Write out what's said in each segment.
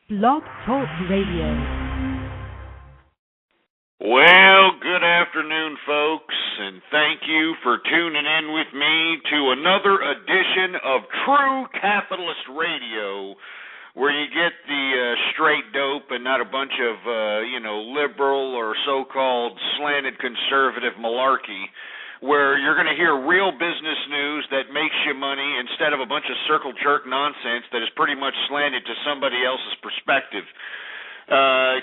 Blog Talk Radio. Well, good afternoon, folks, and thank you for tuning in with me to another edition of True Capitalist Radio, where you get the straight dope and not a bunch of, liberal or so-called slanted conservative malarkey, where you're going to hear real business news that makes you money instead of a bunch of circle jerk nonsense that is pretty much slanted to somebody else's perspective.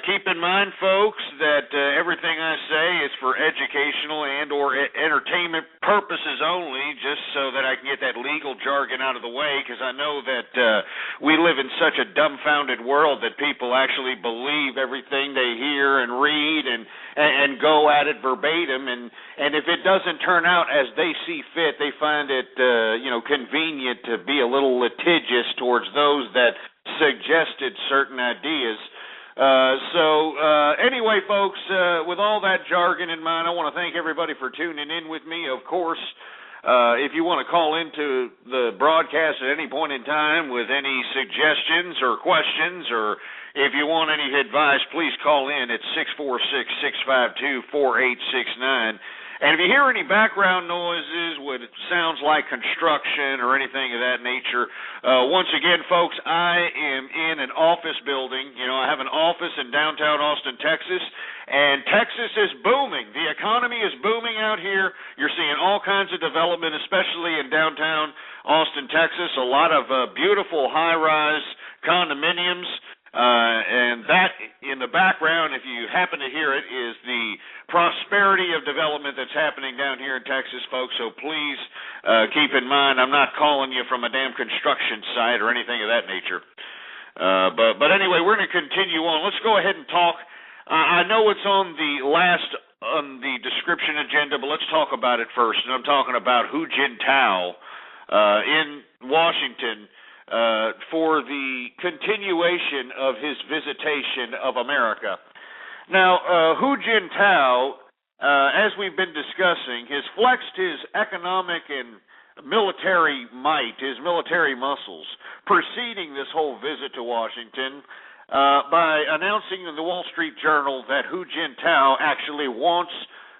Keep in mind, folks, that everything I say is for educational and or entertainment purposes only, just so that I can get that legal jargon out of the way, because I know that we live in such a dumbfounded world that people actually believe everything they hear and read and go at it verbatim, and if it doesn't turn out as they see fit, they find it convenient to be a little litigious towards those that suggested certain ideas. Anyway, folks, with all that jargon in mind, I want to thank everybody for tuning in with me. Of course, if you want to call into the broadcast at any point in time with any suggestions or questions, or if you want any advice, please call in at 646-652-4869. And if you hear any background noises, what it sounds like construction or anything of that nature, once again, folks, I am in an office building. I have an office in downtown Austin, Texas, and Texas is booming. The economy is booming out here. You're seeing all kinds of development, especially in downtown Austin, Texas. A lot of beautiful high-rise condominiums. And that, in the background, if you happen to hear it, is the prosperity of development that's happening down here in Texas, folks. So please keep in mind, I'm not calling you from a damn construction site or anything of that nature. But anyway, we're going to continue on. Let's go ahead and talk. I know it's on the description agenda, but let's talk about it first. And I'm talking about Hu Jintao in Washington. For the continuation of his visitation of America. Now, Hu Jintao, as we've been discussing, has flexed his economic and military might, his military muscles, preceding this whole visit to Washington by announcing in the Wall Street Journal that Hu Jintao actually wants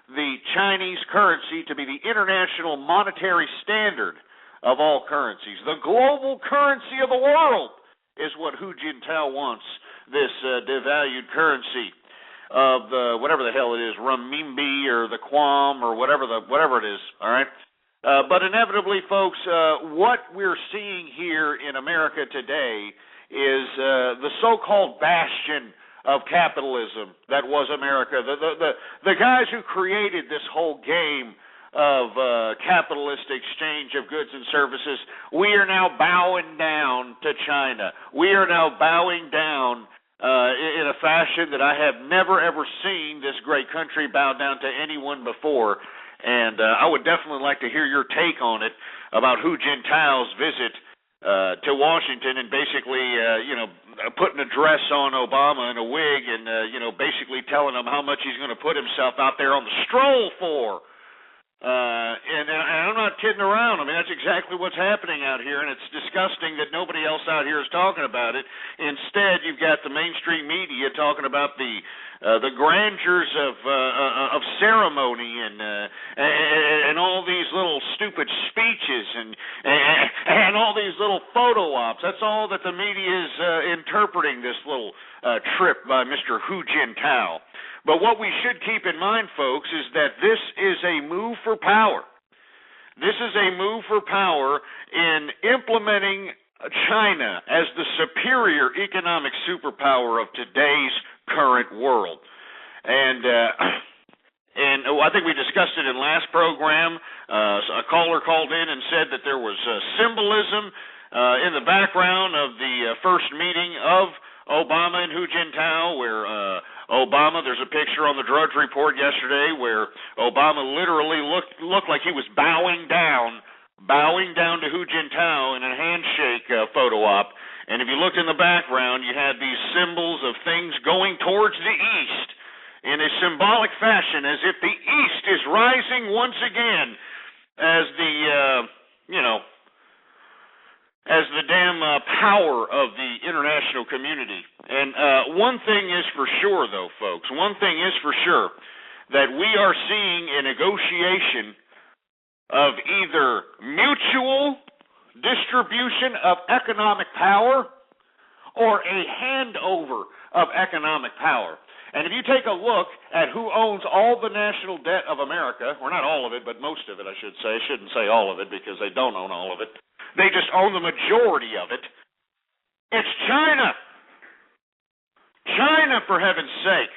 the Chinese currency to be the international monetary standard of all currencies. The global currency of the world is what Hu Jintao wants, this devalued currency of the, whatever the hell it is, renminbi or the kwon or whatever it is, all right? But inevitably, folks, what we're seeing here in America today is the so-called bastion of capitalism that was America. The guys who created this whole game of capitalist exchange of goods and services, we are now bowing down to China. We are now bowing down in a fashion that I have never, ever seen this great country bow down to anyone before. And I would definitely like to hear your take on it about Hu Jintao's visit to Washington and basically, putting a dress on Obama and a wig and, basically telling him how much he's going to put himself out there on the stroll for. And I'm not kidding around. I mean, that's exactly what's happening out here, and it's disgusting that nobody else out here is talking about it. Instead, you've got the mainstream media talking about the grandeurs of ceremony and all these little stupid speeches and all these little photo ops. That's all that the media is interpreting this little trip by Mr. Hu Jintao. But what we should keep in mind, folks, is that this is a move for power. This is a move for power in implementing China as the superior economic superpower of today's current world. And I think we discussed it in last program. A caller called in and said that there was symbolism in the background of the first meeting of Obama and Hu Jintao, where Obama, there's a picture on the Drudge Report yesterday where Obama literally looked like he was bowing down to Hu Jintao in a handshake photo op. And if you looked in the background, you had these symbols of things going towards the east in a symbolic fashion, as if the east is rising once again as the, as the damn power of the international community. And one thing is for sure, though, folks, one thing is for sure, that we are seeing a negotiation of either mutual distribution of economic power or a handover of economic power. And if you take a look at who owns all the national debt of America, or not all of it, but most of it, I should say. I shouldn't say all of it because they don't own all of it. They just own the majority of it. It's China. China, for heaven's sake.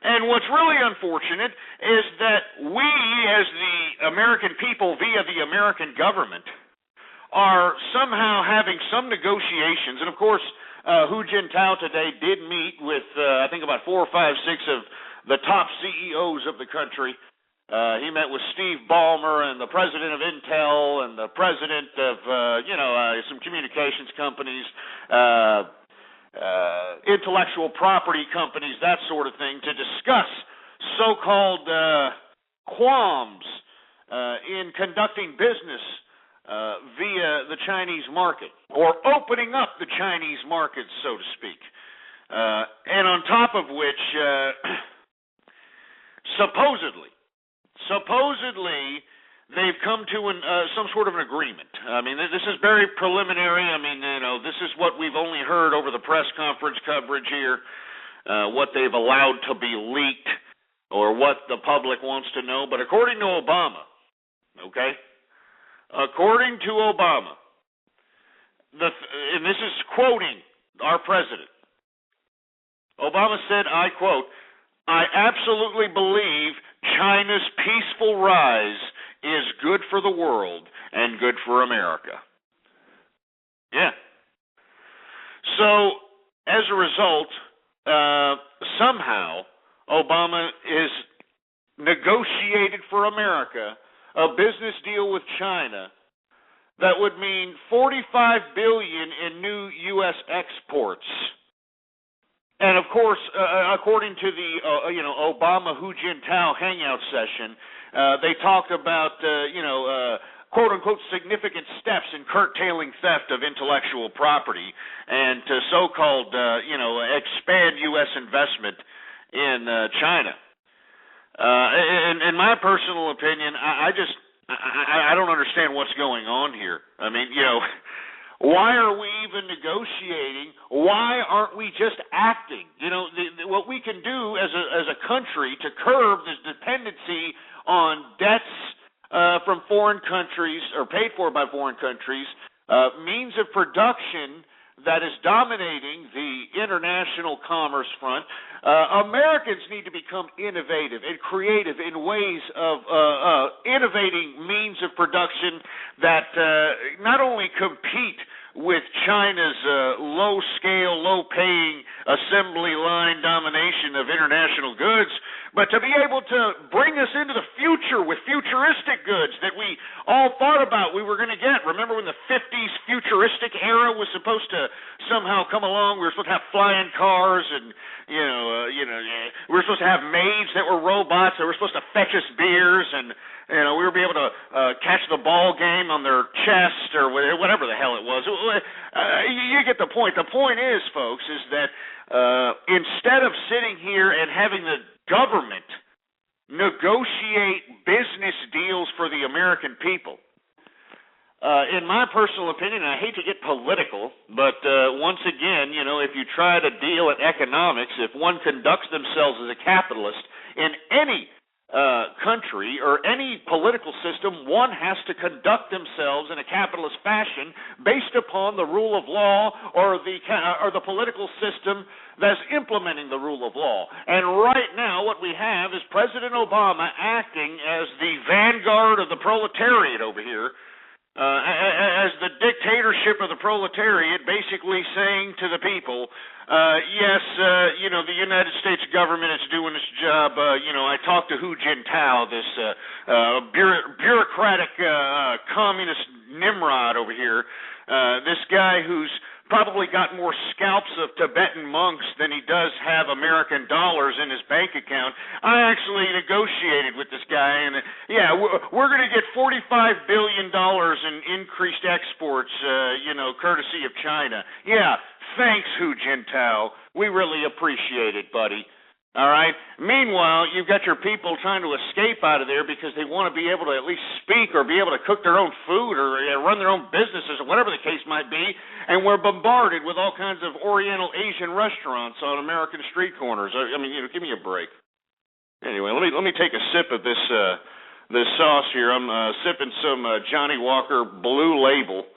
And what's really unfortunate is that we, as the American people, via the American government, are somehow having some negotiations. And, of course, Hu Jintao today did meet with, I think, about 4 or 5, 6 of the top CEOs of the country. He met with Steve Ballmer and the president of Intel and the president of, some communications companies, intellectual property companies, that sort of thing, to discuss so-called qualms in conducting business via the Chinese market, or opening up the Chinese market, so to speak. And on top of which, supposedly, they've come to some sort of an agreement. I mean, this is very preliminary. I mean, this is what we've only heard over the press conference coverage here, what they've allowed to be leaked, or what the public wants to know. But according to Obama, according to Obama, and this is quoting our president, Obama said, I quote, "I absolutely believe China's peaceful rise is good for the world and good for America." Yeah. So, as a result, somehow, Obama is negotiated for America a business deal with China that would mean $45 billion in new U.S. exports. And of course, according to the Obama Hu Jintao hangout session, they talked about quote unquote significant steps in curtailing theft of intellectual property and to so-called expand U.S. investment in China. In my personal opinion, I don't understand what's going on here. I mean, why are we even negotiating? Why aren't we just acting? What we can do as a country to curb this dependency on debts from foreign countries, or paid for by foreign countries, means of production that is dominating the international commerce front. Americans need to become innovative and creative in ways of innovating means of production that not only compete with China's low-scale, low-paying assembly line domination of international goods, but to be able to bring us into the future with futuristic goods that we all thought about we were going to get. Remember when the 50s futuristic era was supposed to somehow come along? We were supposed to have flying cars, and we were supposed to have maids that were robots that were supposed to fetch us beers, and we would be able to catch the ball game on their chest or whatever the hell it was. You get the point. The point is, folks, is that instead of sitting here and having the government negotiate business deals for the American people, in my personal opinion, and I hate to get political, but once again, if you try to deal at economics, if one conducts themselves as a capitalist in any country or any political system, one has to conduct themselves in a capitalist fashion based upon the rule of law or the political system that's implementing the rule of law. And right now what we have is President Obama acting as the vanguard of the proletariat over here, as the dictatorship of the proletariat, basically saying to the people, yes, the United States government is doing its job. I talked to Hu Jintao, this bureaucratic communist Nimrod over here, this guy who's probably got more scalps of Tibetan monks than he does have American dollars in his bank account. I actually negotiated with this guy, and yeah, we're going to get $45 billion in increased exports, courtesy of China. Yeah, thanks, Hu Jintao. We really appreciate it, buddy. All right. Meanwhile, you've got your people trying to escape out of there because they want to be able to at least speak or be able to cook their own food or run their own businesses or whatever the case might be. And we're bombarded with all kinds of Oriental Asian restaurants on American street corners. I mean, give me a break. Anyway, let me take a sip of this sauce here. I'm sipping some Johnny Walker Blue Label.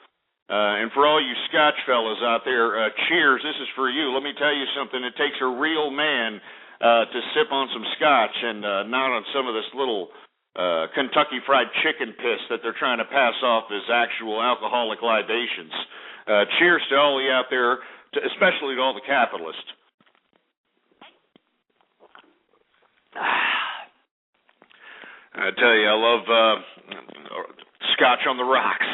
And for all you Scotch fellas out there, cheers. This is for you. Let me tell you something. It takes a real man to sip on some Scotch and not on some of this little Kentucky Fried Chicken piss that they're trying to pass off as actual alcoholic libations. Cheers to all of you out there, especially to all the capitalists. I tell you, I love Scotch on the rocks.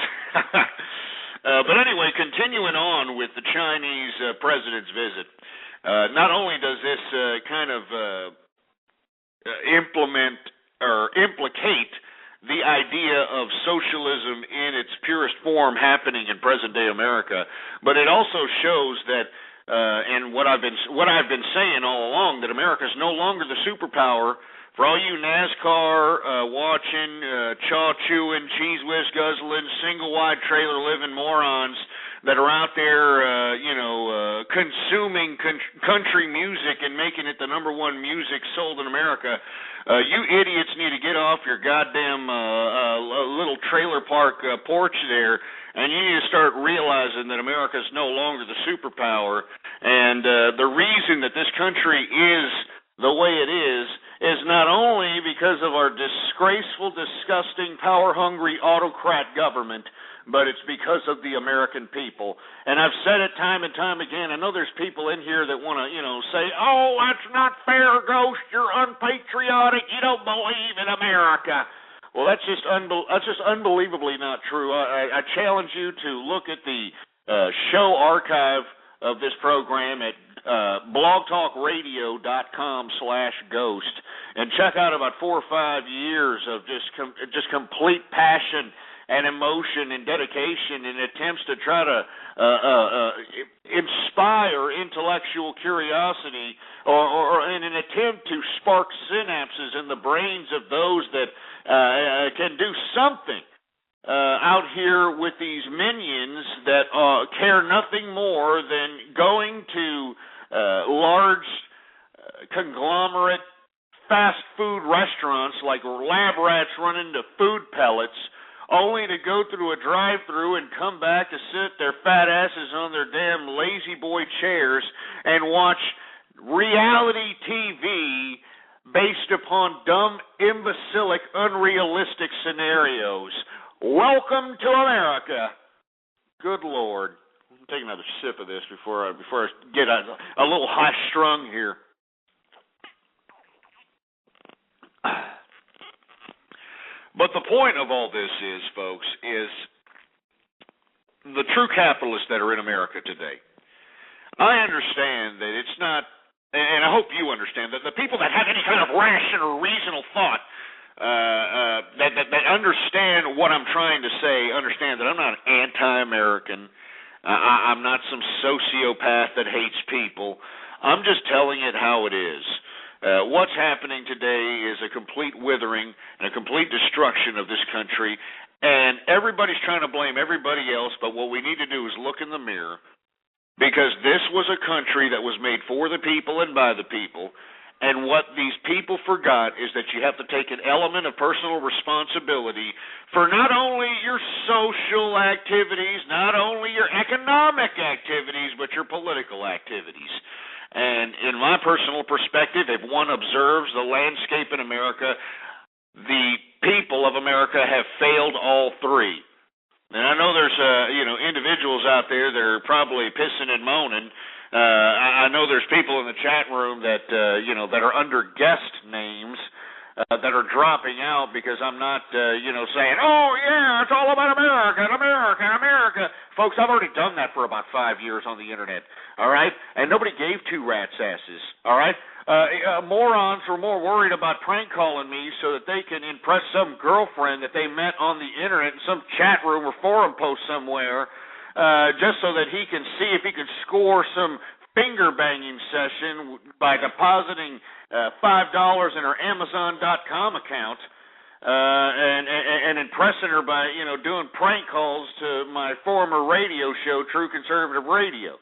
But anyway, continuing on with the Chinese president's visit. Not only does this kind of implement or implicate the idea of socialism in its purest form happening in present-day America, but it also shows that, and what I've been saying all along, that America is no longer the superpower. For all you NASCAR watching, chaw chewing, cheese whiz guzzling, single wide trailer living morons that are out there, consuming country music and making it the number one music sold in America, you idiots need to get off your goddamn little trailer park porch there, and you need to start realizing that America is no longer the superpower, and the reason that this country is the way it is not only because of our disgraceful, disgusting, power-hungry autocrat government, but it's because of the American people. And I've said it time and time again. I know there's people in here that want to, say, oh, that's not fair, Ghost. You're unpatriotic. You don't believe in America. Well, that's just unbelievably not true. I challenge you to look at the show archive of this program at blogtalkradio.com/ghost and check out about 4 or 5 years of just complete passion and emotion and dedication in attempts to try to inspire intellectual curiosity or in an attempt to spark synapses in the brains of those that can do something out here with these minions that care nothing more than going to large conglomerate fast food restaurants like lab rats run into food pellets, only to go through a drive-through and come back to sit their fat asses on their damn lazy boy chairs and watch reality TV based upon dumb, imbecilic, unrealistic scenarios. Welcome to America. Good Lord. I'm taking another sip of this before I get a little high-strung here. But the point of all this is, folks, is the true capitalists that are in America today. I understand that it's not, and I hope you understand, that the people that have any kind of rational, reasonable thought that understand what I'm trying to say, understand that I'm not anti-American. I'm not some sociopath that hates people. I'm just telling it how it is. What's happening today is a complete withering and a complete destruction of this country, and everybody's trying to blame everybody else, but what we need to do is look in the mirror, because this was a country that was made for the people and by the people. And what these people forgot is that you have to take an element of personal responsibility for not only your social activities, not only your economic activities, but your political activities. And in my personal perspective, if one observes the landscape in America, the people of America have failed all three. And I know there's individuals out there that are probably pissing and moaning. I know there's people in the chat room that that are under guest names that are dropping out because I'm not saying, oh yeah, it's all about America and America and America. folks, I've already done that for about 5 years on the internet, all right? And nobody gave two rats' asses, all right? Morons were more worried about prank calling me so that they can impress some girlfriend that they met on the internet in some chat room or forum post somewhere, just so that he can see if he can score some finger-banging session by depositing $5 in her Amazon.com account. And impressing her by, doing prank calls to my former radio show, True Conservative Radio.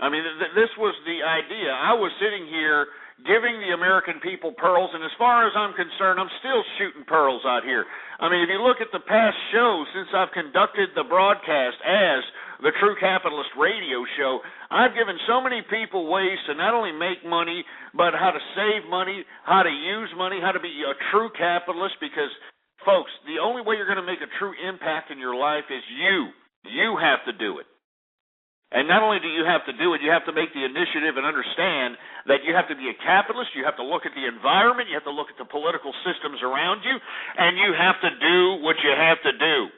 I mean, this was the idea. I was sitting here giving the American people pearls, and as far as I'm concerned, I'm still shooting pearls out here. I mean, if you look at the past shows since I've conducted the broadcast as the True Capitalist Radio Show, I've given so many people ways to not only make money, but how to save money, how to use money, how to be a true capitalist, because, folks, the only way you're going to make a true impact in your life is you. You have to do it. And not only do you have to do it, you have to make the initiative and understand that you have to be a capitalist, you have to look at the environment, you have to look at the political systems around you, and you have to do what you have to do.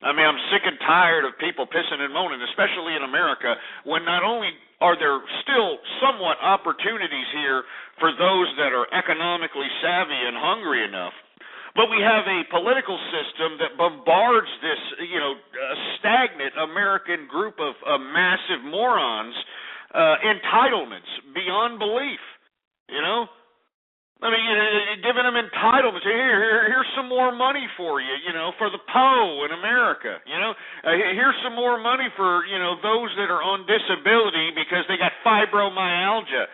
I mean, I'm sick and tired of people pissing and moaning, especially in America, when not only are there still somewhat opportunities here for those that are economically savvy and hungry enough, but we have a political system that bombards this, stagnant American group of massive morons, entitlements beyond belief, I mean, giving them entitlements. Here's some more money for you, for the PO in America. Here's some more money for, those that are on disability because they got fibromyalgia,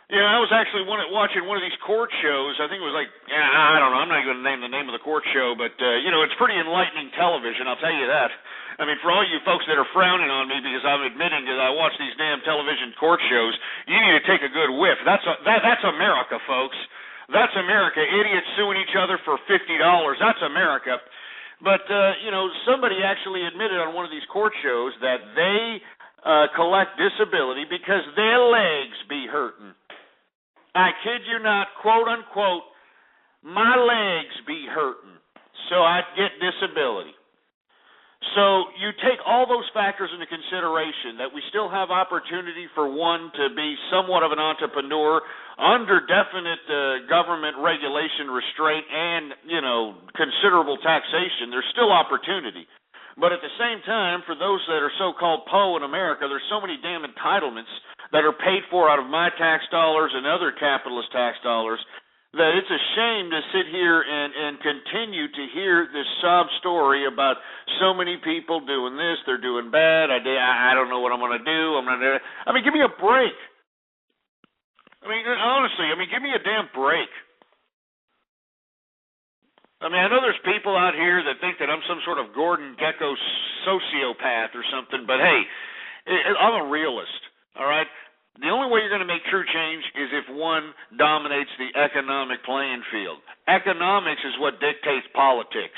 I was actually watching one of these court shows. I think it was I don't know. I'm not going to name the name of the court show, but, it's pretty enlightening television, I'll tell you that. I mean, for all you folks that are frowning on me because I'm admitting that I watch these damn television court shows, you need to take a good whiff. That's America, folks. That's America. Idiots suing each other for $50. That's America. But, somebody actually admitted on one of these court shows that they collect disability because their legs be hurting. I kid you not, quote unquote, my legs be hurting, so I get disability. So you take all those factors into consideration, that we still have opportunity for one to be somewhat of an entrepreneur under definite government regulation, restraint, and, considerable taxation. There's still opportunity. But at the same time, for those that are so-called PO in America, there's so many damn entitlements that are paid for out of my tax dollars and other capitalist tax dollars that it's a shame to sit here and continue to hear this sob story about so many people doing this, they're doing bad, I don't know what I'm going to do, I mean, give me a break. I mean, honestly, give me a damn break. I mean, I know there's people out here that think that I'm some sort of Gordon Gekko sociopath or something, but hey, I'm a realist, all right? The only way you're going to make true change is if one dominates the economic playing field. Economics is what dictates politics.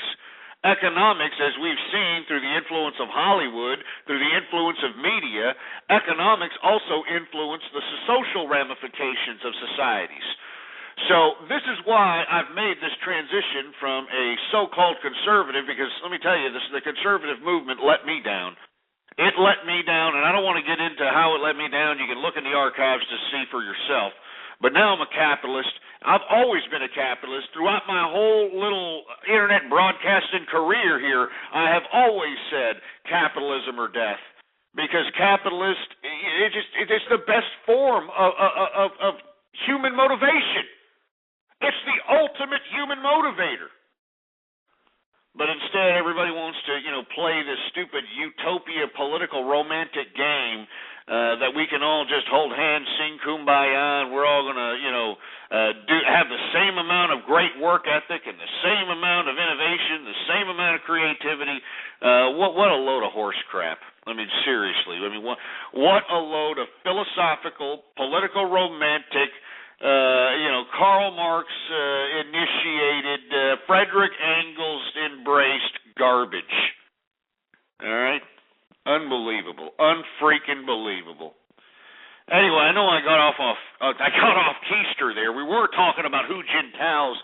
Economics, as we've seen through the influence of Hollywood, through the influence of media, economics also influence the social ramifications of societies. So this is why I've made this transition from a so-called conservative, because let me tell you, the conservative movement let me down. It let me down, and I don't want to get into how it let me down. You can look in the archives to see for yourself. But now I'm a capitalist. I've always been a capitalist. Throughout my whole little internet broadcasting career here, I have always said capitalism or death. Because capitalist, it's the best form of human motivation. It's the ultimate human motivator. But instead, everybody wants to, play this stupid utopia political romantic game that we can all just hold hands, sing Kumbaya, and we're all going to, have the same amount of great work ethic and the same amount of innovation, the same amount of creativity. What a load of horse crap. I mean, seriously. I mean, what a load of philosophical, political, romantic, Karl Marx initiated, Frederick Engels embraced garbage. All right? Unbelievable. Unfreaking believable. Anyway, I know I got off keister there. We were talking about Hu Jintao's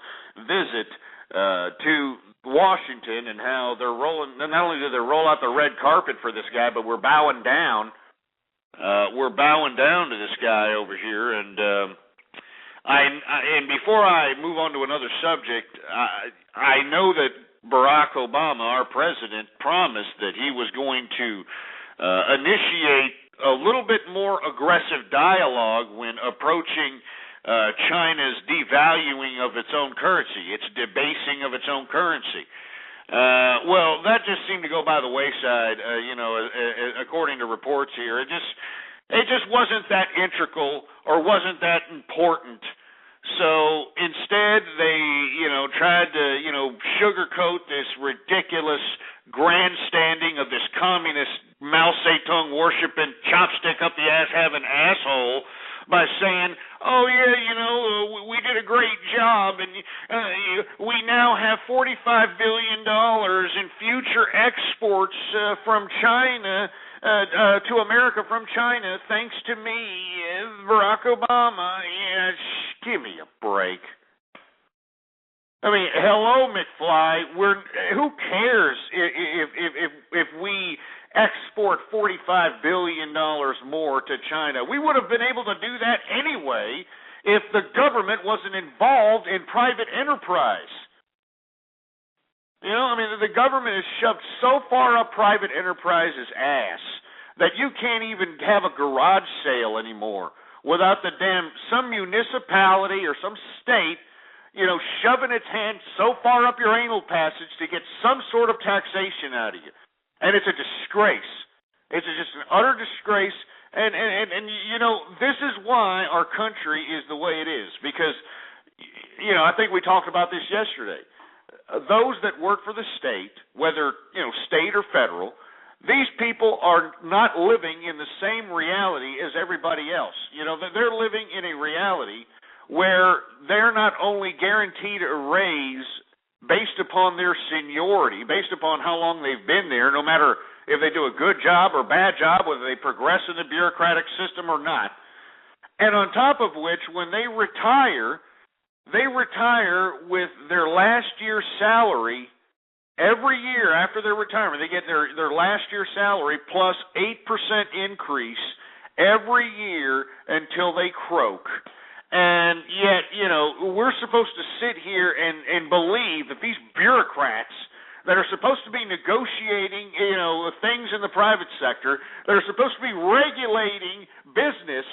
visit to Washington and how they're rolling. Not only do they roll out the red carpet for this guy, but we're bowing down. We're bowing down to this guy over here, and and before I move on to another subject, I know that Barack Obama, our president, promised that he was going to initiate a little bit more aggressive dialogue when approaching China's devaluing of its own currency, its debasing of its own currency. Well, that just seemed to go by the wayside, according to reports here. It just wasn't that integral or wasn't that important. So instead, they, tried to, sugarcoat this ridiculous grandstanding of this communist Mao Zedong worshiping, chopstick up the ass having asshole by saying, oh, yeah, we did a great job, and we now have $45 billion in future exports from China to America from China, thanks to me, Barack Obama. Yeah, give me a break. I mean, hello, McFly. Who cares if we export $45 billion more to China? We would have been able to do that anyway if the government wasn't involved in private enterprise. The government has shoved so far up private enterprise's ass that you can't even have a garage sale anymore without some municipality or some state, shoving its hand so far up your anal passage to get some sort of taxation out of you. And it's a disgrace. It's just an utter disgrace. And this is why our country is the way it is. Because, I think we talked about this yesterday. Those that work for the state, whether, state or federal, these people are not living in the same reality as everybody else. They're living in a reality where they're not only guaranteed a raise based upon their seniority, based upon how long they've been there, no matter if they do a good job or bad job, whether they progress in the bureaucratic system or not. And on top of which, when they retire with their last year's salary. Every year after their retirement, they get their last year's salary plus 8% increase every year until they croak. And yet, we're supposed to sit here and believe that these bureaucrats that are supposed to be negotiating, things in the private sector, that are supposed to be regulating business,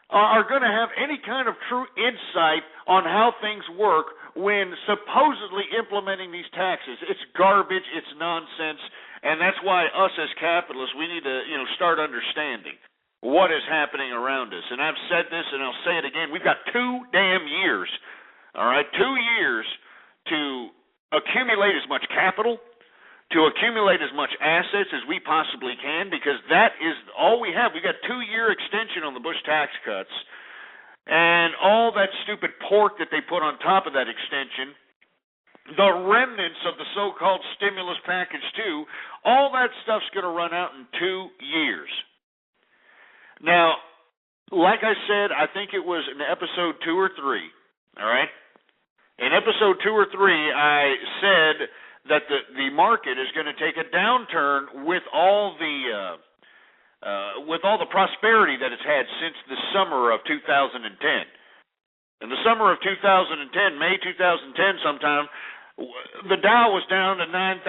are going to have any kind of true insight on how things work when supposedly implementing these taxes. It's garbage, it's nonsense, and that's why us as capitalists, we need to, start understanding what is happening around us. And I've said this, and I'll say it again. We've got 2 damn years, all right, 2 years to accumulate as much capital, to accumulate as much assets as we possibly can, because that is all we have. We've got 2-year extension on the Bush tax cuts, and all that stupid pork that they put on top of that extension, the remnants of the so-called stimulus package 2, all that stuff's going to run out in 2 years. Now, like I said, I think it was in episode 2 or 3, all right? In episode 2 or 3, I said that the market is going to take a downturn with all the prosperity that it's had since the summer of 2010. In the summer of 2010, May 2010 sometime, the Dow was down to 9,000.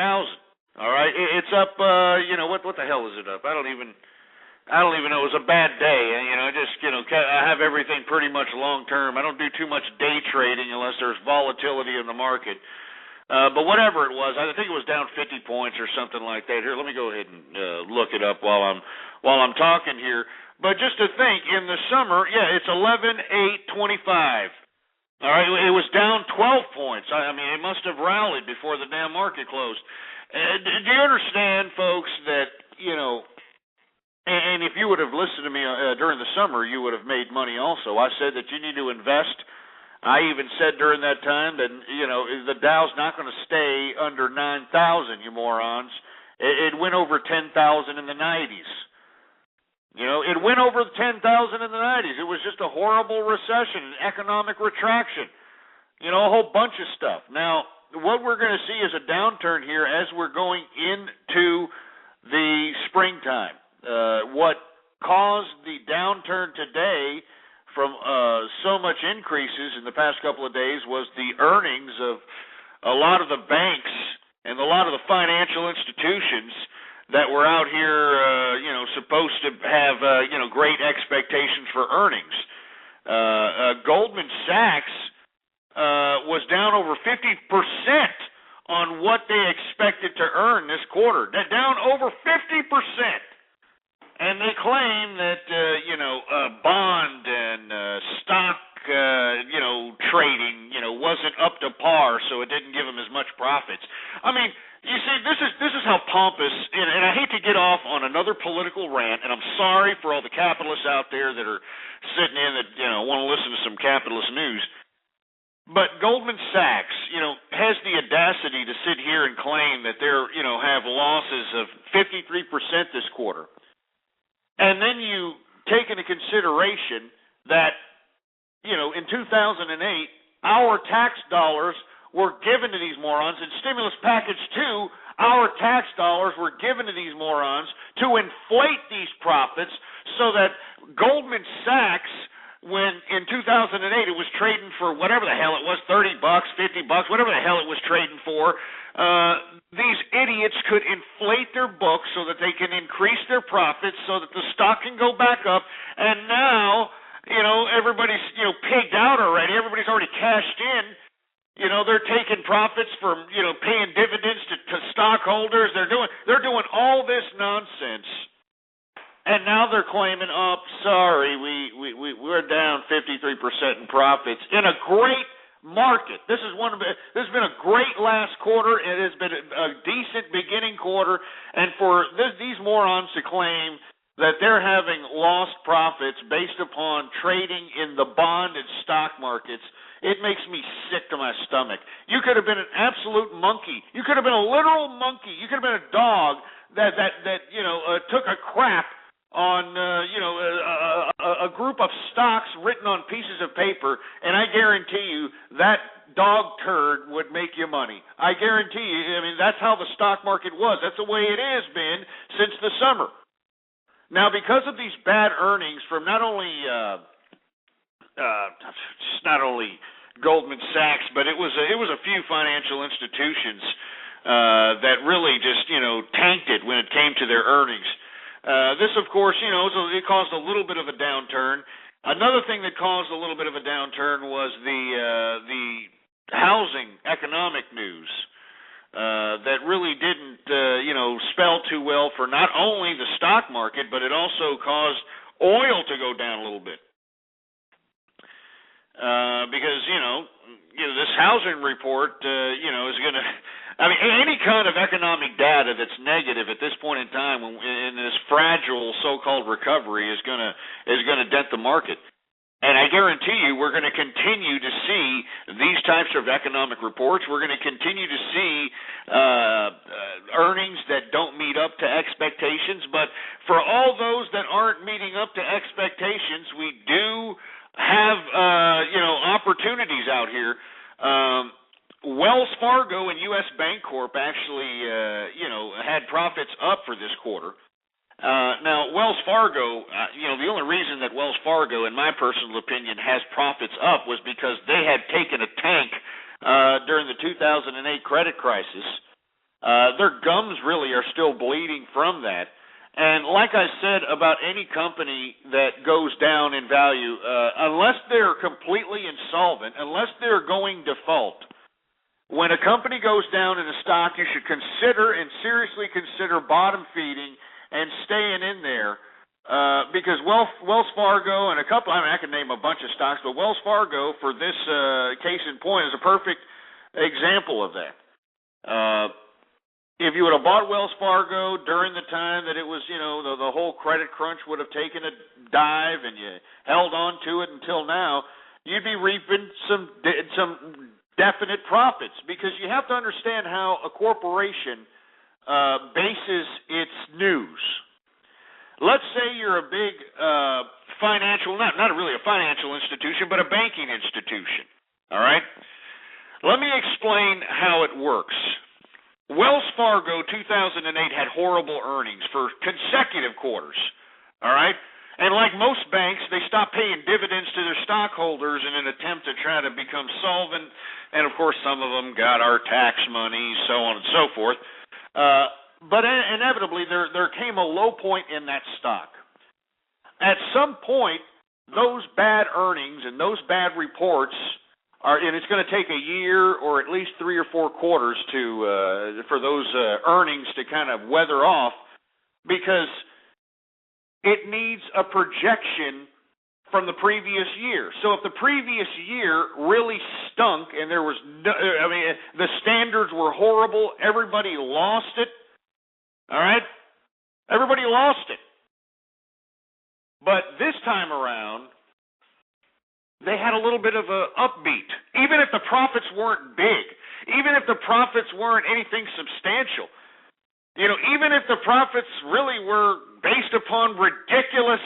All right, it's up. What the hell is it up? I don't even know. It was a bad day. I have everything pretty much long term. I don't do too much day trading unless there's volatility in the market. But whatever it was, I think it was down 50 points or something like that. Here, let me go ahead and look it up while I'm talking here. But just to think, in the summer, it's 11,825. All right, it was down 12 points. I mean, it must have rallied before the damn market closed. Do you understand, folks, that and if you would have listened to me during the summer, you would have made money also. I said that you need to invest. I even said during that time that, the Dow's not going to stay under 9,000, you morons. It went over 10,000 in the 90s. It went over 10,000 in the 90s. It was just a horrible recession, an economic retraction, a whole bunch of stuff. Now, what we're going to see is a downturn here as we're going into the springtime. What caused the downturn today from so much increases in the past couple of days was the earnings of a lot of the banks and a lot of the financial institutions that were out here, supposed to have, great expectations for earnings. Goldman Sachs was down over 50% on what they expected to earn this quarter. They're down over 50%. And they claim that, bond and stock, trading, wasn't up to par, so it didn't give them as much profits. I mean, you see, this is how pompous, and I hate to get off on another political rant, and I'm sorry for all the capitalists out there that are sitting in that, want to listen to some capitalist news. But Goldman Sachs, has the audacity to sit here and claim that they're, have losses of 53% this quarter. And then you take into consideration that, in 2008, our tax dollars were given to these morons. In stimulus package 2, our tax dollars were given to these morons to inflate these profits so that Goldman Sachs, when in 2008 it was trading for whatever the hell it was, $30, $50, whatever the hell it was trading for, these idiots could inflate their books so that they can increase their profits so that the stock can go back up. And now, everybody's, pigged out already. Everybody's already cashed in. They're taking profits from, paying dividends to stockholders. They're doing all this nonsense. And now they're claiming, sorry, we're down 53% in profits in a great market. This has been a great last quarter. It has been a decent beginning quarter, and for these morons to claim that they're having lost profits based upon trading in the bond and stock markets, it makes me sick to my stomach. You could have been an absolute monkey. You could have been a literal monkey. You could have been a dog that took a crap on a group of stocks written on pieces of paper, and I guarantee you that dog turd would make you money. I guarantee you. I mean, that's how the stock market was. That's the way it has been since the summer. Now, because of these bad earnings from not only Goldman Sachs, but it was a few financial institutions that really just tanked it when it came to their earnings. This, of course, it caused a little bit of a downturn. Another thing that caused a little bit of a downturn was the housing economic news that really didn't, spell too well for not only the stock market, but it also caused oil to go down a little bit. Because, this housing report, is going to... I mean, any kind of economic data that's negative at this point in time in this fragile so-called recovery is going to dent the market. And I guarantee you we're going to continue to see these types of economic reports. We're going to continue to see earnings that don't meet up to expectations. But for all those that aren't meeting up to expectations, we do have, opportunities out here. Wells Fargo and U.S. Bancorp actually, had profits up for this quarter. Now, Wells Fargo, the only reason that Wells Fargo, in my personal opinion, has profits up was because they had taken a tank during the 2008 credit crisis. Their gums really are still bleeding from that. And like I said about any company that goes down in value, unless they're completely insolvent, unless they're going default, when a company goes down in a stock, you should consider and seriously consider bottom feeding and staying in there because Wells Fargo and a couple, I can name a bunch of stocks, but Wells Fargo, for this case in point, is a perfect example of that. If you would have bought Wells Fargo during the time that it was, the whole credit crunch would have taken a dive and you held on to it until now, you'd be reaping some definite profits, because you have to understand how a corporation bases its news. Let's say you're a big financial, not really a financial institution, but a banking institution, all right? Let me explain how it works. Wells Fargo 2008 had horrible earnings for consecutive quarters, all right? And like most banks, they stopped paying dividends to their stockholders in an attempt to try to become solvent. And, of course, some of them got our tax money, so on and so forth. But inevitably, there came a low point in that stock. At some point, those bad earnings and those bad reports and it's going to take a year or at least 3 or 4 quarters for those earnings to kind of weather off, because it needs a projection from the previous year. So if the previous year really stunk and there was the standards were horrible, everybody lost it, all right? Everybody lost it. But this time around, they had a little bit of an upbeat. Even if the profits weren't big, even if the profits weren't anything substantial, even if the profits really were based upon ridiculous,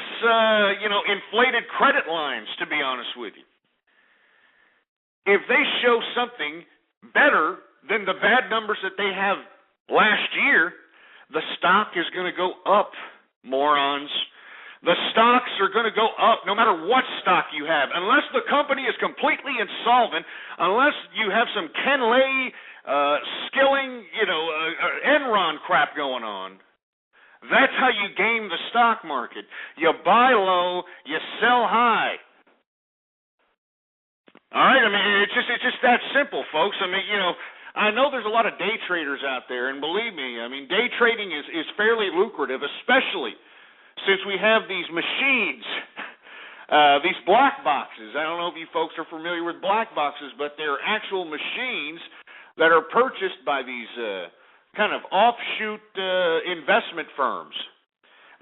inflated credit lines, to be honest with you. If they show something better than the bad numbers that they have last year, the stock is going to go up, morons. The stocks are going to go up no matter what stock you have. Unless the company is completely insolvent, unless you have some Ken Lay, Skilling, Enron crap going on. That's how you game the stock market. You buy low, you sell high. All right? I mean, it's just that simple, folks. I mean, I know there's a lot of day traders out there, and believe me, I mean, day trading is fairly lucrative, especially since we have these machines, these black boxes. I don't know if you folks are familiar with black boxes, but they're actual machines that are purchased by these kind of offshoot investment firms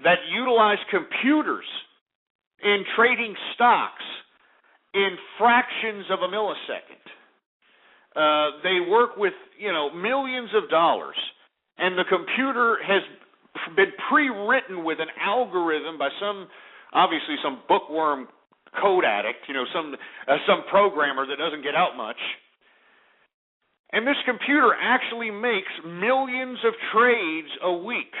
that utilize computers in trading stocks in fractions of a millisecond. They work with, millions of dollars, and the computer has been pre-written with an algorithm by some bookworm code addict, some programmer that doesn't get out much. And this computer actually makes millions of trades a week,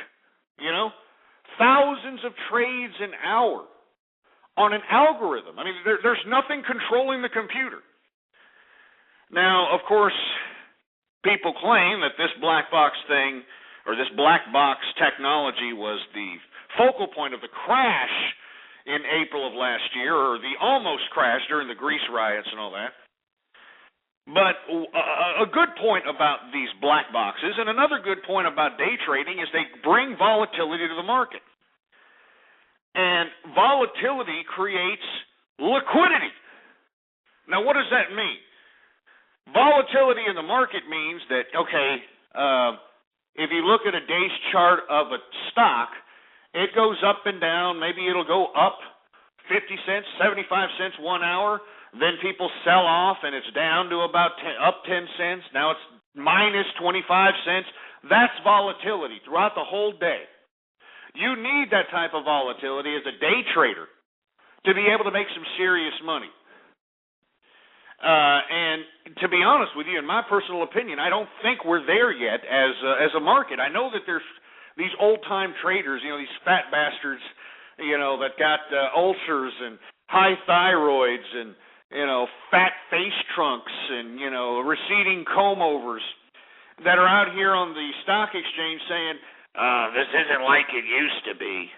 thousands of trades an hour on an algorithm. I mean, there's nothing controlling the computer. Now, of course, people claim that this black box thing, or this black box technology, was the focal point of the crash in April of last year, or the almost crash during the Greece riots and all that. But a good point about these black boxes, and another good point about day trading, is they bring volatility to the market. And volatility creates liquidity. Now, what does that mean? Volatility in the market means that, if you look at a day's chart of a stock, it goes up and down. Maybe it'll go up 50 cents, 75 cents 1 hour. Then people sell off, and it's down to about up 10 cents. Now it's minus 25 cents. That's volatility throughout the whole day. You need that type of volatility as a day trader to be able to make some serious money. And to be honest with you, in my personal opinion, I don't think we're there yet as a market. I know that there's these old-time traders, these fat bastards, that got ulcers and high thyroids and, fat face trunks and, receding comb-overs that are out here on the stock exchange saying, this isn't like it used to be.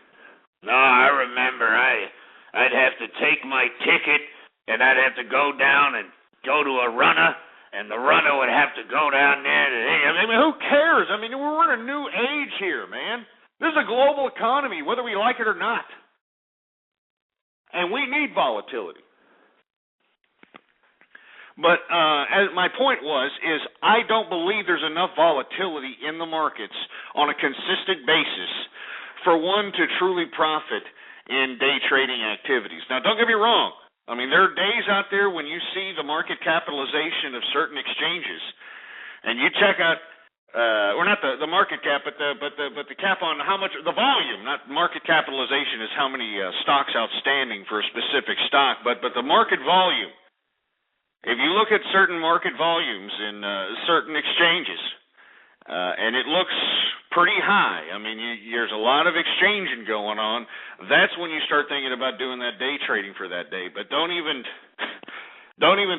No, I remember I'd have to take my ticket and I'd have to go down and go to a runner, and the runner would have to go down there. I mean, who cares? I mean, we're in a new age here, man. This is a global economy, whether we like it or not. And we need volatility. But as my point is I don't believe there's enough volatility in the markets on a consistent basis for one to truly profit in day trading activities. Now, don't get me wrong. I mean, there are days out there when you see the market capitalization of certain exchanges, and you check out, or not the market cap, but the cap on how much the volume. Not market capitalization is how many stocks outstanding for a specific stock, but the market volume. If you look at certain market volumes in certain exchanges, and it looks pretty high, I mean, there's a lot of exchanging going on, that's when you start thinking about doing that day trading for that day. But don't even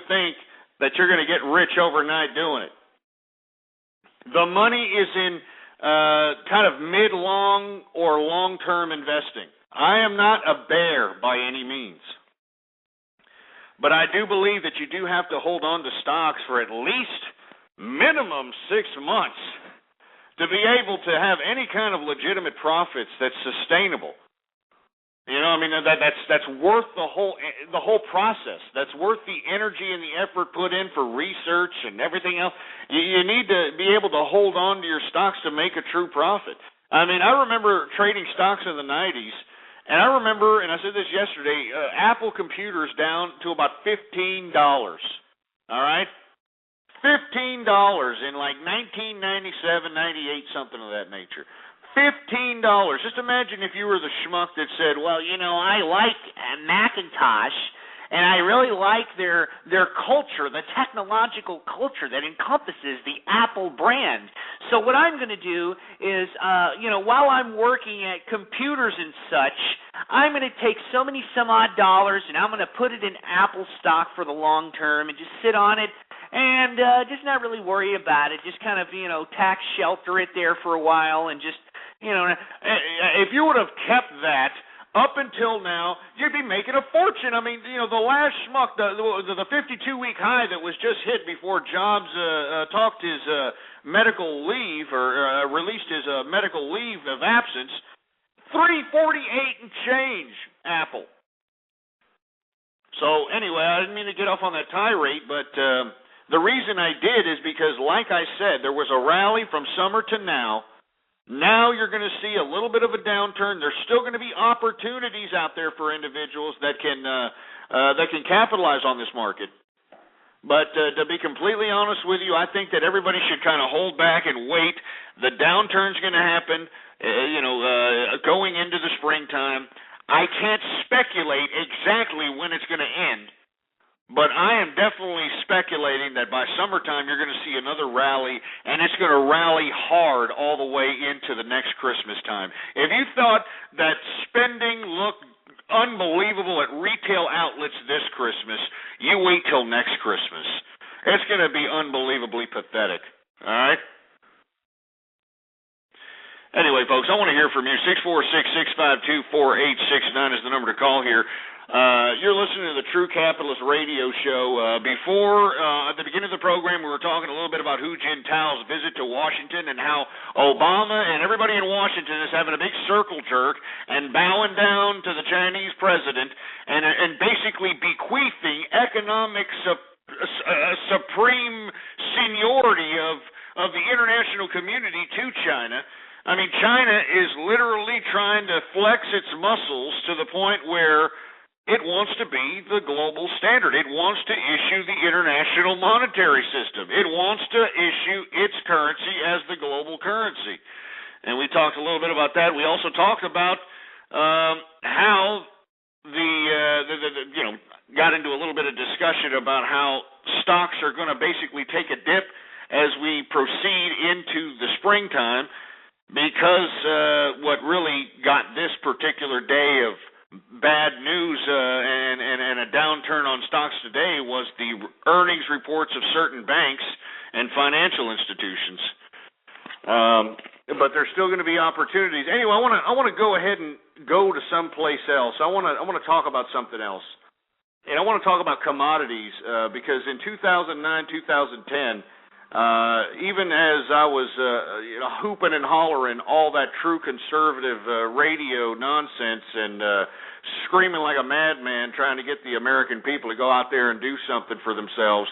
think that you're going to get rich overnight doing it. The money is in kind of mid-long or long-term investing. I am not a bear by any means. But I do believe that you do have to hold on to stocks for at least minimum 6 months to be able to have any kind of legitimate profits that's sustainable. You know, I mean, that's worth the whole process. That's worth the energy and the effort put in for research and everything else. You need to be able to hold on to your stocks to make a true profit. I mean, I remember trading stocks in the 90s, and I remember, and I said this yesterday, Apple computers down to about $15. All right? $15 in like 1997, 98, something of that nature. $15. Just imagine if you were the schmuck that said, well, you know, I like Macintosh, and I really like their culture, the technological culture that encompasses the Apple brand. So what I'm going to do is, while I'm working at computers and such, I'm going to take so many some odd dollars, and I'm going to put it in Apple stock for the long term and just sit on it and just not really worry about it. Just kind of, tax shelter it there for a while and just, if you would have kept that up until now, you'd be making a fortune. I mean, the last schmuck, the 52-week high that was just hit before Jobs talked his medical leave or released his medical leave of absence, 348 and change, Apple. So anyway, I didn't mean to get off on that tirade, but the reason I did is because, like I said, there was a rally from summer to now. Now you're going to see a little bit of a downturn. There's still going to be opportunities out there for individuals that can capitalize on this market. But to be completely honest with you, I think that everybody should kind of hold back and wait. The downturn's going to happen, going into the springtime. I can't speculate exactly when it's going to end. But I am definitely speculating that by summertime you're going to see another rally, and it's going to rally hard all the way into the next Christmas time. If you thought that spending looked unbelievable at retail outlets this Christmas, you wait till next Christmas. It's going to be unbelievably pathetic. All right? Anyway, folks, I want to hear from you. 646-652-4869 is the number to call here. You're listening to the True Capitalist Radio Show. Before, at the beginning of the program, we were talking a little bit about Hu Jintao's visit to Washington and how Obama and everybody in Washington is having a big circle jerk and bowing down to the Chinese president and basically bequeathing economic supreme seniority of the international community to China. I mean, China is literally trying to flex its muscles to the point where it wants to be the global standard. It wants to issue the international monetary system. It wants to issue its currency as the global currency. And we talked a little bit about that. We also talked about how got into a little bit of discussion about how stocks are going to basically take a dip as we proceed into the springtime, because what really got this particular day of bad news and a downturn on stocks today was the earnings reports of certain banks and financial institutions. But there's still going to be opportunities. Anyway, I want to go ahead and go to someplace else. I want to talk about something else, and I want to talk about commodities because in 2009, 2010. Even as I was hooping and hollering all that true conservative radio nonsense and screaming like a madman trying to get the American people to go out there and do something for themselves,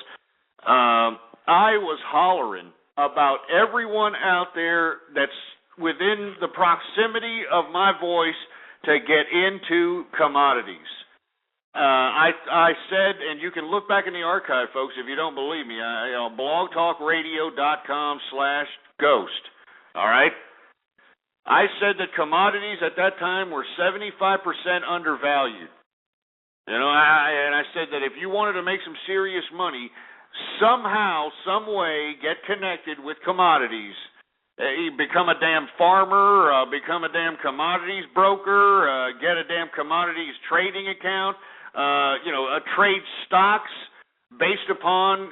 I was hollering about everyone out there that's within the proximity of my voice to get into commodities. I said, and you can look back in the archive, folks, if you don't believe me, blogtalkradio.com/ghost, all right? I said that commodities at that time were 75% undervalued. You know, I said that if you wanted to make some serious money, somehow, some way, get connected with commodities. Become a damn farmer, become a damn commodities broker, get a damn commodities trading account, trade stocks based upon,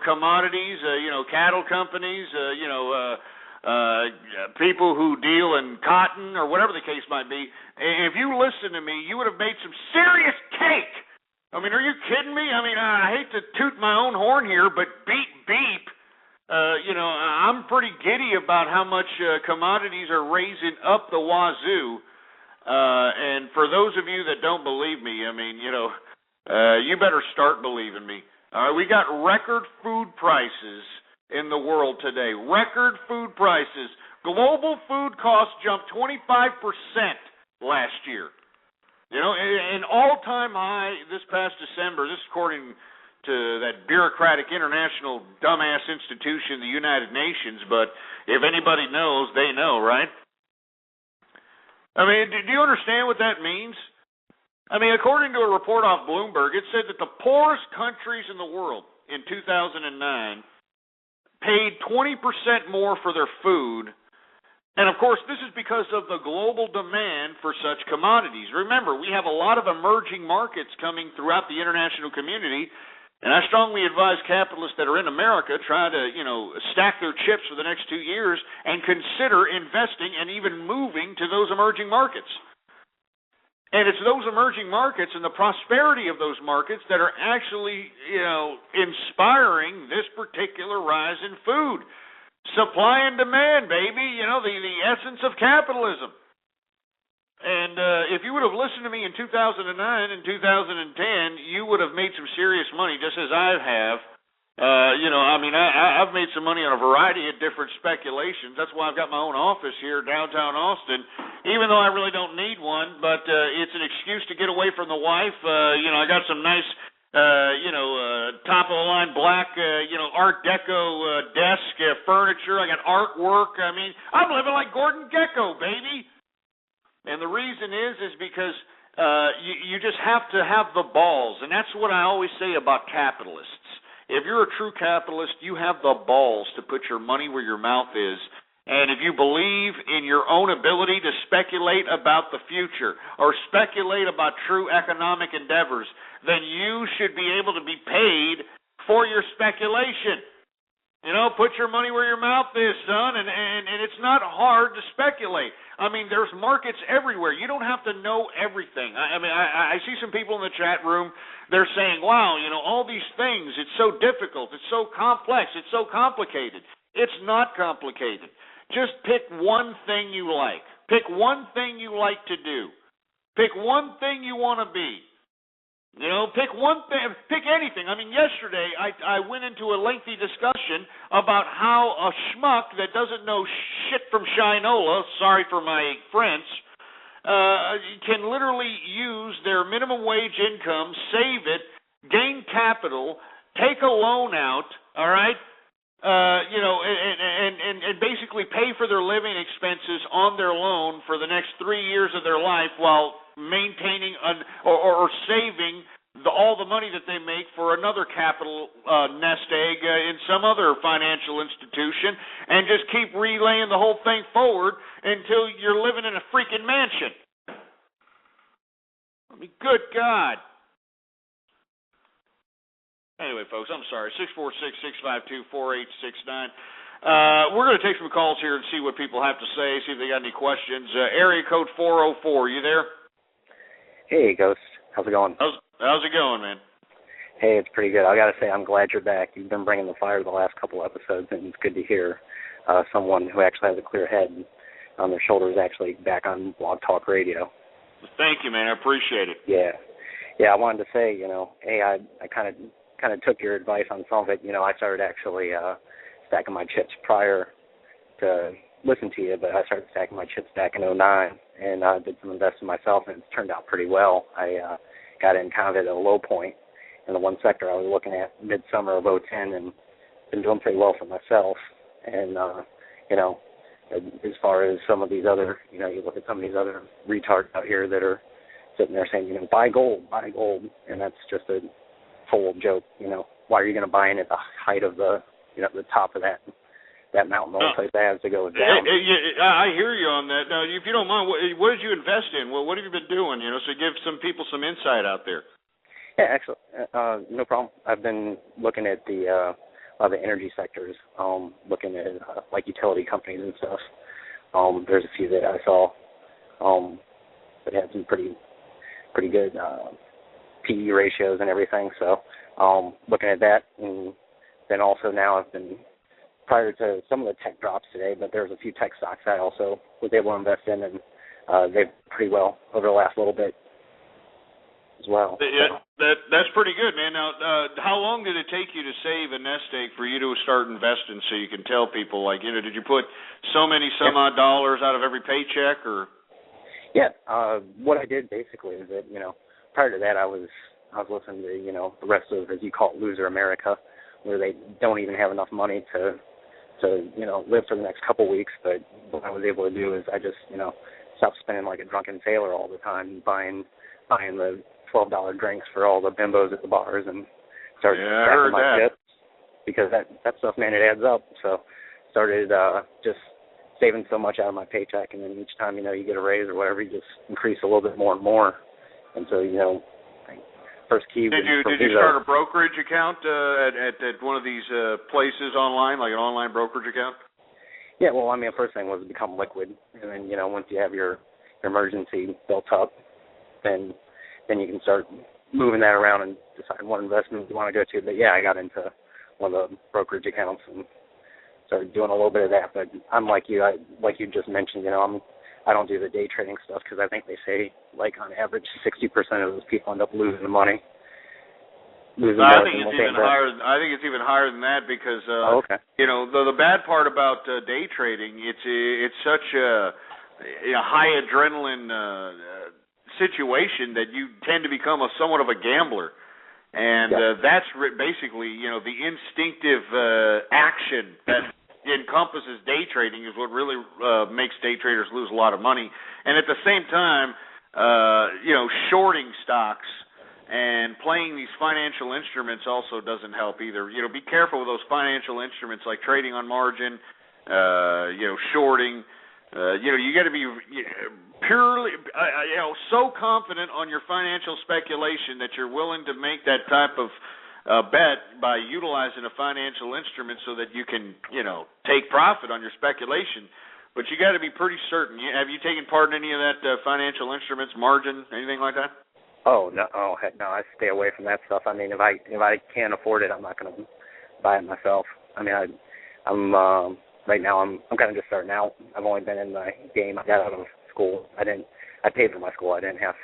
commodities, cattle companies, people who deal in cotton or whatever the case might be. If you listen to me, you would have made some serious cake. I mean, are you kidding me? I mean, I hate to toot my own horn here, but beep. I'm pretty giddy about how much commodities are raising up the wazoo. And for those of you that don't believe me, I mean, you better start believing me. All right, we got record food prices in the world today. Record food prices. Global food costs jumped 25% last year. You know, an all-time high this past December. This is according to that bureaucratic international dumbass institution, the United Nations, but if anybody knows, they know, right? I mean, do you understand what that means? I mean, according to a report off Bloomberg, it said that the poorest countries in the world in 2009 paid 20% more for their food. And, of course, this is because of the global demand for such commodities. Remember, we have a lot of emerging markets coming throughout the international community. And I strongly advise capitalists that are in America try to, stack their chips for the next 2 years and consider investing and even moving to those emerging markets. And it's those emerging markets and the prosperity of those markets that are actually, inspiring this particular rise in food. Supply and demand, baby, the essence of capitalism. And if you would have listened to me in 2009 and 2010, you would have made some serious money, just as I have. I've made some money on a variety of different speculations. That's why I've got my own office here downtown Austin, even though I really don't need one. But it's an excuse to get away from the wife. I got some nice, top-of-the-line black, Art Deco desk furniture. I got artwork. I mean, I'm living like Gordon Gekko, baby. And the reason is because you just have to have the balls. And that's what I always say about capitalists. If you're a true capitalist, you have the balls to put your money where your mouth is. And if you believe in your own ability to speculate about the future or speculate about true economic endeavors, then you should be able to be paid for your speculation. Put your money where your mouth is, son, and it's not hard to speculate. I mean, there's markets everywhere. You don't have to know everything. I see some people in the chat room, they're saying, wow, all these things, it's so difficult, it's so complex, it's so complicated. It's not complicated. Just pick one thing you like. Pick one thing you like to do. Pick one thing you want to be. Pick one thing, pick anything. I mean, yesterday I went into a lengthy discussion about how a schmuck that doesn't know shit from Shinola, sorry for my French, can literally use their minimum wage income, save it, gain capital, take a loan out, all right, and basically pay for their living expenses on their loan for the next 3 years of their life while maintaining or saving all the money that they make for another capital nest egg in some other financial institution, and just keep relaying the whole thing forward until you're living in a freaking mansion. I mean, good God. Anyway, folks, I'm sorry. 646-652-4869. We're going to take some calls here and see what people have to say, see if they got any questions. Area code 404, you there? Hey, Ghost. How's it going? How's it going, man? Hey, it's pretty good. I got to say, I'm glad you're back. You've been bringing the fire the last couple episodes, and it's good to hear someone who actually has a clear head on their shoulders actually back on Blog Talk Radio. Thank you, man. I appreciate it. Yeah. I wanted to say, hey, I kind of took your advice on some of it. I started actually stacking my chips prior to listen to you, but I started stacking my chips back in 2009 and did some investing myself, and it's turned out pretty well. I got in kind of at a low point in the one sector I was looking at midsummer of 2010 and been doing pretty well for myself. And, as far as some of these other, you look at some of these other retards out here that are sitting there saying, buy gold, and that's just a total joke. Why are you going to buy in at the height of the top of that mountain? The only place that has to go is down. I hear you on that. Now, if you don't mind, what did you invest in? What have you been doing? So give some people some insight out there. Yeah, actually, no problem. I've been looking at the energy sectors, looking at like utility companies and stuff. There's a few that I saw that had some pretty good PE ratios and everything. So looking at that, and then also now I've been, prior to some of the tech drops today, but there's a few tech stocks I also was able to invest in, and they've pretty well over the last little bit as well. Yeah, that's pretty good, man. Now, how long did it take you to save a nest egg for you to start investing so you can tell people, like, did you put some odd dollars out of every paycheck, or? Yeah, what I did basically is that, prior to that I was listening to, the rest of, as you call it, loser America, where they don't even have enough money to live for the next couple weeks. But what I was able to do is I just, stopped spending like a drunken sailor all the time, buying the $12 drinks for all the bimbos at the bars, and started stacking my chips, because that stuff, man, it adds up. So started just saving so much out of my paycheck, and then each time, you get a raise or whatever, you just increase a little bit more and more. And so, first key was... Did you start a brokerage account at one of these places online, like an online brokerage account? Yeah, well, the first thing was to become liquid. And then, once you have your emergency built up, then you can start moving that around and decide what investment you want to go to. But, yeah, I got into one of the brokerage accounts and started doing a little bit of that. But I'm like you. Like you just mentioned, I don't do the day trading stuff, because I think they say, like, on average, 60% of those people end up losing the money. I think it's even higher. I think it's even higher than that, because okay. The bad part about day trading, it's such a high adrenaline situation that you tend to become somewhat of a gambler, and that's basically the instinctive action that encompasses day trading is what really makes day traders lose a lot of money. And at the same time, shorting stocks and playing these financial instruments also doesn't help either. Be careful with those financial instruments like trading on margin, shorting. You got to be purely, so confident on your financial speculation that you're willing to make that type of bet by utilizing a financial instrument so that you can, take profit on your speculation. But you got to be pretty certain. Have you taken part in any of that financial instruments, margin, anything like that? Oh no! Oh heck no! I stay away from that stuff. If I can't afford it, I'm not going to buy it myself. I'm right now. I'm kind of just starting out. I've only been in the game. I got out of school. I paid for my school. I didn't have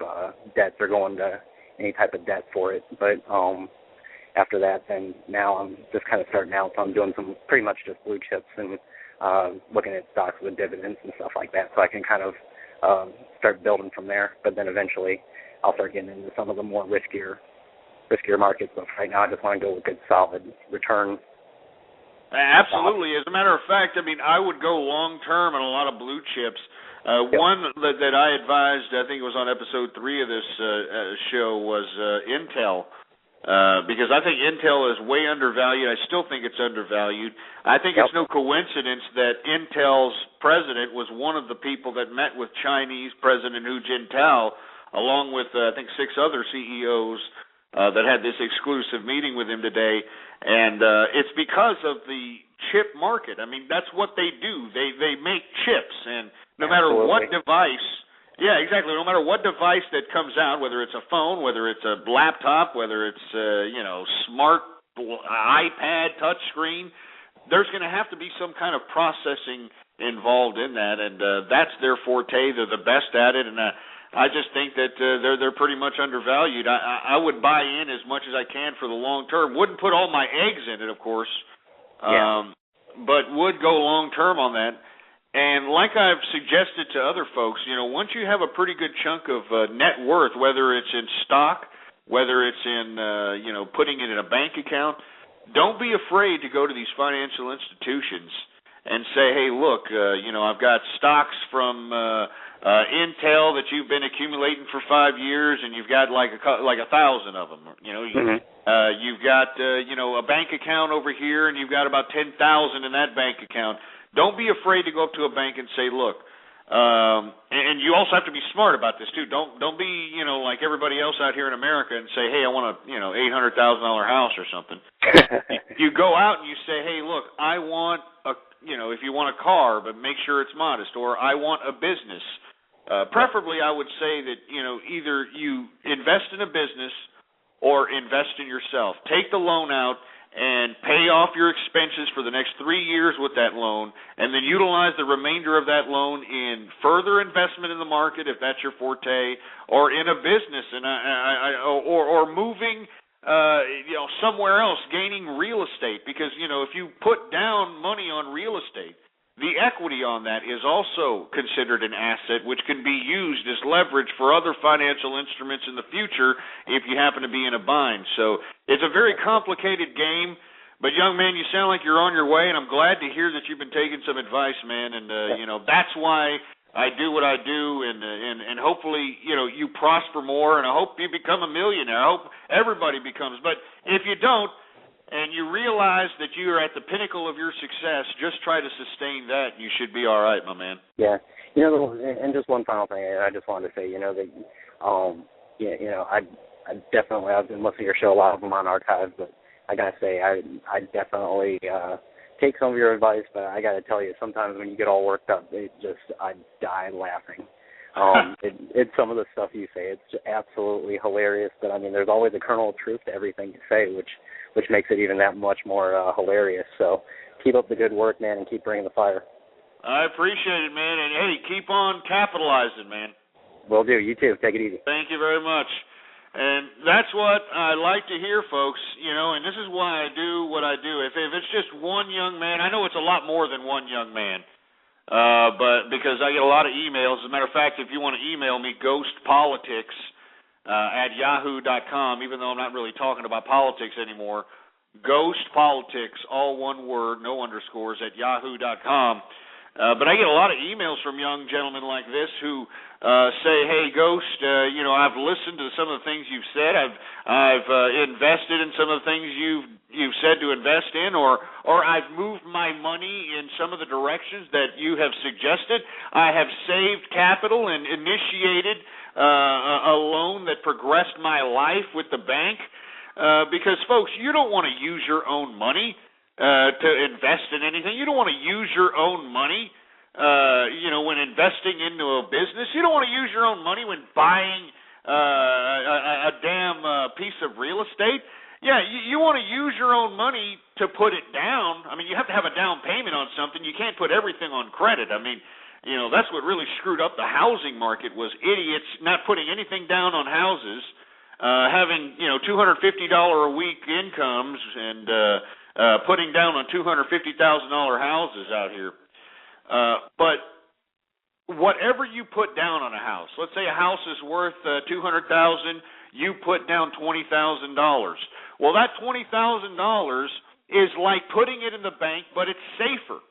debts or going to any type of debt for it. But after that, then now I'm just kind of starting out. So I'm doing some pretty much just blue chips and looking at stocks with dividends and stuff like that. So I can kind of start building from there. But then eventually I'll start getting into some of the more riskier markets. But right now I just want to go with good, solid return. Absolutely. As a matter of fact, I would go long term on a lot of blue chips. One that I advised, I think it was on episode 3 of this show, was Intel. Because I think Intel is way undervalued. I still think it's undervalued. I think it's no coincidence that Intel's president was one of the people that met with Chinese President Hu Jintao, along with, I think, 6 other CEOs that had this exclusive meeting with him today. And it's because of the chip market. That's what they do. They make chips, and no matter what device... Yeah, exactly. No matter what device that comes out, whether it's a phone, whether it's a laptop, whether it's smart iPad touchscreen, there's going to have to be some kind of processing involved in that, and that's their forte. They're the best at it, and I just think that they're pretty much undervalued. I would buy in as much as I can for the long term. Wouldn't put all my eggs in it, of course, but would go long term on that. And like I've suggested to other folks, once you have a pretty good chunk of net worth, whether it's in stock, whether it's in, putting it in a bank account, don't be afraid to go to these financial institutions and say, hey, look, I've got stocks from Intel that you've been accumulating for 5 years, and you've got like 1,000 of them. You've got a bank account over here, and you've got about 10,000 in that bank account. Don't be afraid to go up to a bank and say, look. And you also have to be smart about this too. Don't be like everybody else out here in America and say, hey, I want a $800,000 house or something. You go out and you say, hey, look, I want if you want a car, but make sure it's modest, or I want a business. Preferably, I would say that either you invest in a business or invest in yourself. Take the loan out and pay off your expenses for the next 3 years with that loan, and then utilize the remainder of that loan in further investment in the market, if that's your forte, or in a business, and or moving somewhere else, gaining real estate. Because if you put down money on real estate, the equity on that is also considered an asset, which can be used as leverage for other financial instruments in the future if you happen to be in a bind. So it's a very complicated game, but young man, you sound like you're on your way, and I'm glad to hear that you've been taking some advice, man. And that's why I do what I do, and hopefully you prosper more, and I hope you become a millionaire. I hope everybody becomes. But if you don't, and you realize that you are at the pinnacle of your success, just try to sustain that, and you should be all right, my man. Yeah. And just one final thing I just wanted to say, that, I definitely, I've been listening to your show, a lot of them on archives, but I got to say, I definitely take some of your advice, but I got to tell you, sometimes when you get all worked up, I die laughing. It's some of the stuff you say. It's absolutely hilarious, but I mean, there's always a kernel of truth to everything you say, which makes it even that much more hilarious. So keep up the good work, man, and keep bringing the fire. I appreciate it, man, and hey, keep on capitalizing, man. Will do. You too. Take it easy. Thank you very much. And that's what I like to hear, folks, and this is why I do what I do. If it's just one young man, I know it's a lot more than one young man, but because I get a lot of emails. As a matter of fact, if you want to email me, ghostpolitics at yahoo.com, even though I'm not really talking about politics anymore, ghostpolitics, all one word, no underscores, at yahoo.com. But I get a lot of emails from young gentlemen like this who say, hey, Ghost, I've listened to some of the things you've said. I've invested in some of the things you've said to invest in, or I've moved my money in some of the directions that you have suggested. I have saved capital and initiated a loan that progressed my life with the bank. Because, folks, you don't want to use your own money to invest in anything. You don't want to use your own money, when investing into a business. You don't want to use your own money when buying a damn piece of real estate. Yeah, you want to use your own money to put it down. I mean, you have to have a down payment on something. You can't put everything on credit. I mean, that's what really screwed up the housing market, was idiots not putting anything down on houses, having, $250 a week incomes and putting down on $250,000 houses out here. But whatever you put down on a house, let's say a house is worth $200,000, you put down $20,000. Well, that $20,000 is like putting it in the bank, but it's safer.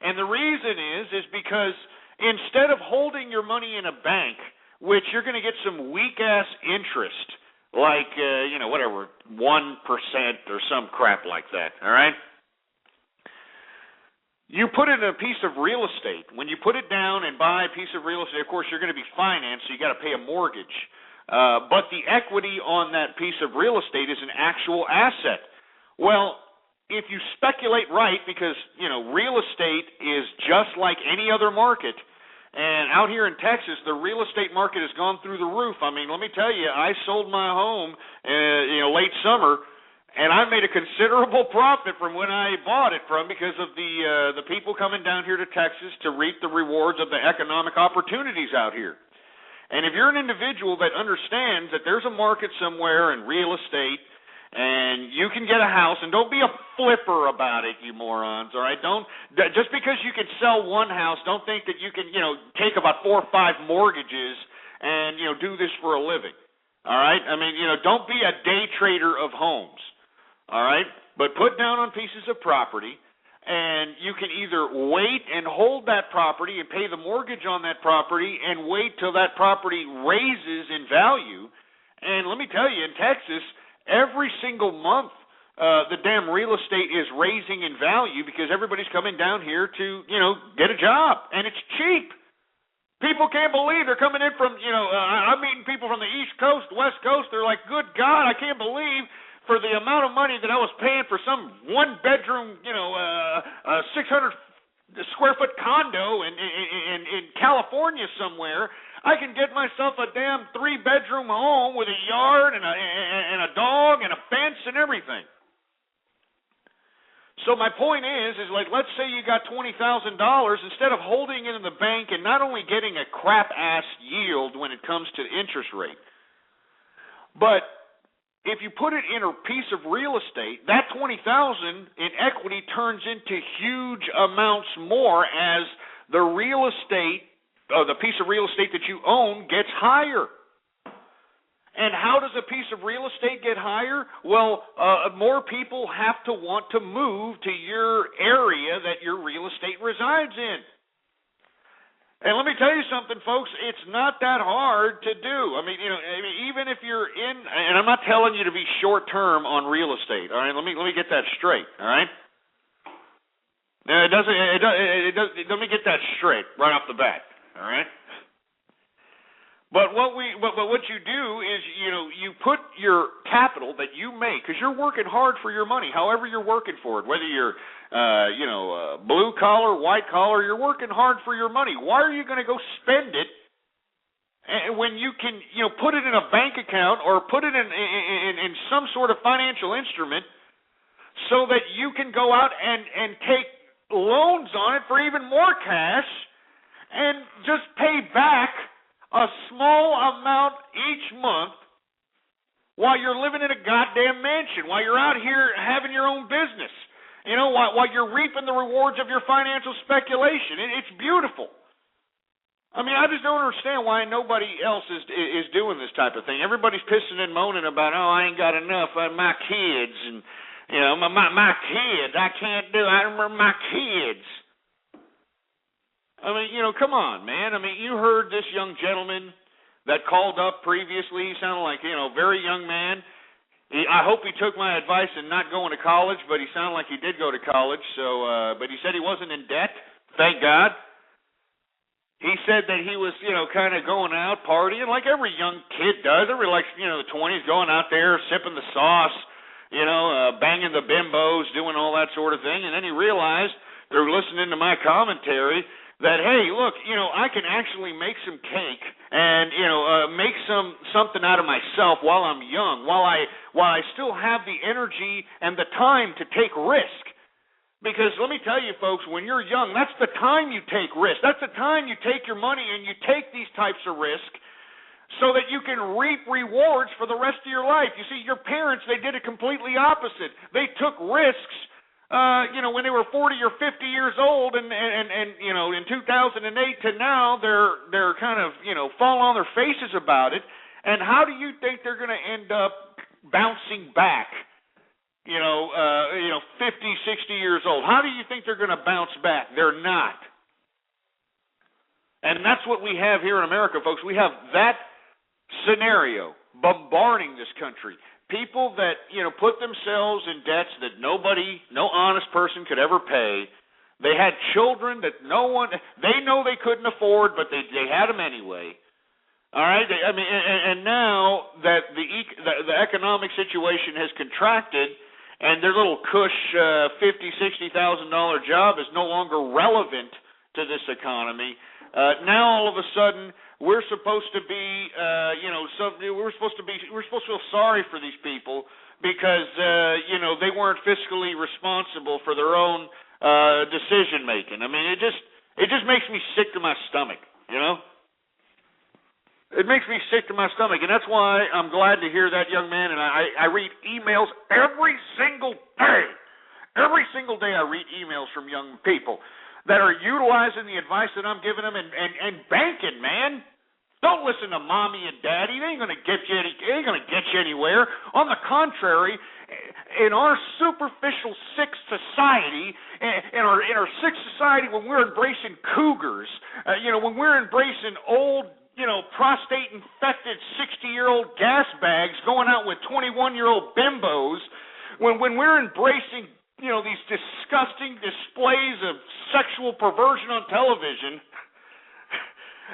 And the reason is because instead of holding your money in a bank, which you're going to get some weak-ass interest, like, 1% or some crap like that, all right? You put it in a piece of real estate. When you put it down and buy a piece of real estate, of course, you're going to be financed, so you got to pay a mortgage. But the equity on that piece of real estate is an actual asset. Well, if you speculate right, because, real estate is just like any other market, and out here in Texas, the real estate market has gone through the roof. I mean, let me tell you, I sold my home, late summer, and I made a considerable profit from when I bought it from, because of the people coming down here to Texas to reap the rewards of the economic opportunities out here. And if you're an individual that understands that there's a market somewhere in real estate, and you can get a house, and don't be a flipper about it, you morons, all right? Just because you can sell one house, don't think that you can, take about 4 or 5 mortgages and, do this for a living, all right? I mean, don't be a day trader of homes, all right? But put down on pieces of property And you can either wait and hold that property and pay the mortgage on that property and wait till that property raises in value. And let me tell you, in Texas, every single month, the damn real estate is raising in value because everybody's coming down here to, get a job. And it's cheap. People can't believe they're coming in from, I'm meeting people from the East Coast, West Coast. They're like, good God, I can't believe for the amount of money that I was paying for some one-bedroom, 600 square foot condo in California somewhere, I can get myself a damn 3-bedroom home with a yard and a dog and a fence and everything. So my point is like, let's say you got $20,000, instead of holding it in the bank and not only getting a crap-ass yield when it comes to interest rate, but if you put it in a piece of real estate, that $20,000 in equity turns into huge amounts more as the real estate, the piece of real estate that you own gets higher. And how does a piece of real estate get higher? Well, more people have to want to move to your area that your real estate resides in. And let me tell you something, folks, it's not that hard to do. I mean, even if you're in, and I'm not telling you to be short-term on real estate, all right? Let me get that straight, all right? Now, let me get that straight right off the bat, all right? But what you do is, you put your capital that you make, because you're working hard for your money, however you're working for it, whether you're, blue collar, white collar, you're working hard for your money. Why are you going to go spend it when you can, put it in a bank account or put it in some sort of financial instrument so that you can go out and take loans on it for even more cash and just pay back a small amount each month while you're living in a goddamn mansion, while you're out here having your own business, while you're reaping the rewards of your financial speculation. It's beautiful. I mean, I just don't understand why nobody else is doing this type of thing. Everybody's pissing and moaning about, I ain't got enough, my kids, and, my kids, I can't do it. I remember my kids. I mean, come on, man. I mean, you heard this young gentleman that called up previously. He sounded like, very young man. I hope he took my advice in not going to college, but he sounded like he did go to college. So, but he said he wasn't in debt. Thank God. He said that he was, kind of going out partying like every young kid does. Everybody likes, the 20s, going out there, sipping the sauce, banging the bimbos, doing all that sort of thing. And then he realized, through listening to my commentary, that, hey, look, I can actually make some cake and, make something out of myself while I'm young, while I still have the energy and the time to take risk. Because let me tell you, folks, when you're young, that's the time you take risk. That's the time you take your money and you take these types of risk so that you can reap rewards for the rest of your life. You see, your parents, they did it completely opposite. They took risks when they were 40 or 50 years old, and in 2008 to now, they're kind of, fall on their faces about it. And how do you think they're going to end up bouncing back, 50, 60 years old? How do you think they're going to bounce back? They're not. And that's what we have here in America, folks. We have that scenario bombarding this country. People that, put themselves in debts that no honest person could ever pay. They had children that they know they couldn't afford, but they had them anyway. All right? And now that the economic situation has contracted and their little cush $50,000, $60,000 job is no longer relevant to this economy, now all of a sudden we're supposed to be, we're supposed to feel sorry for these people because, they weren't fiscally responsible for their own decision making. I mean, it just makes me sick to my stomach. It makes me sick to my stomach, and that's why I'm glad to hear that young man. And I read emails every single day. Every single day I read emails from young people that are utilizing the advice that I'm giving them and banking, man. Don't listen to mommy and daddy. They ain't going to get you anywhere. On the contrary, in our superficial, sick society, in our sick society, when we're embracing cougars, when we're embracing old, prostate-infected 60-year-old gas bags going out with 21-year-old bimbos, when we're embracing, these disgusting displays of sexual perversion on television,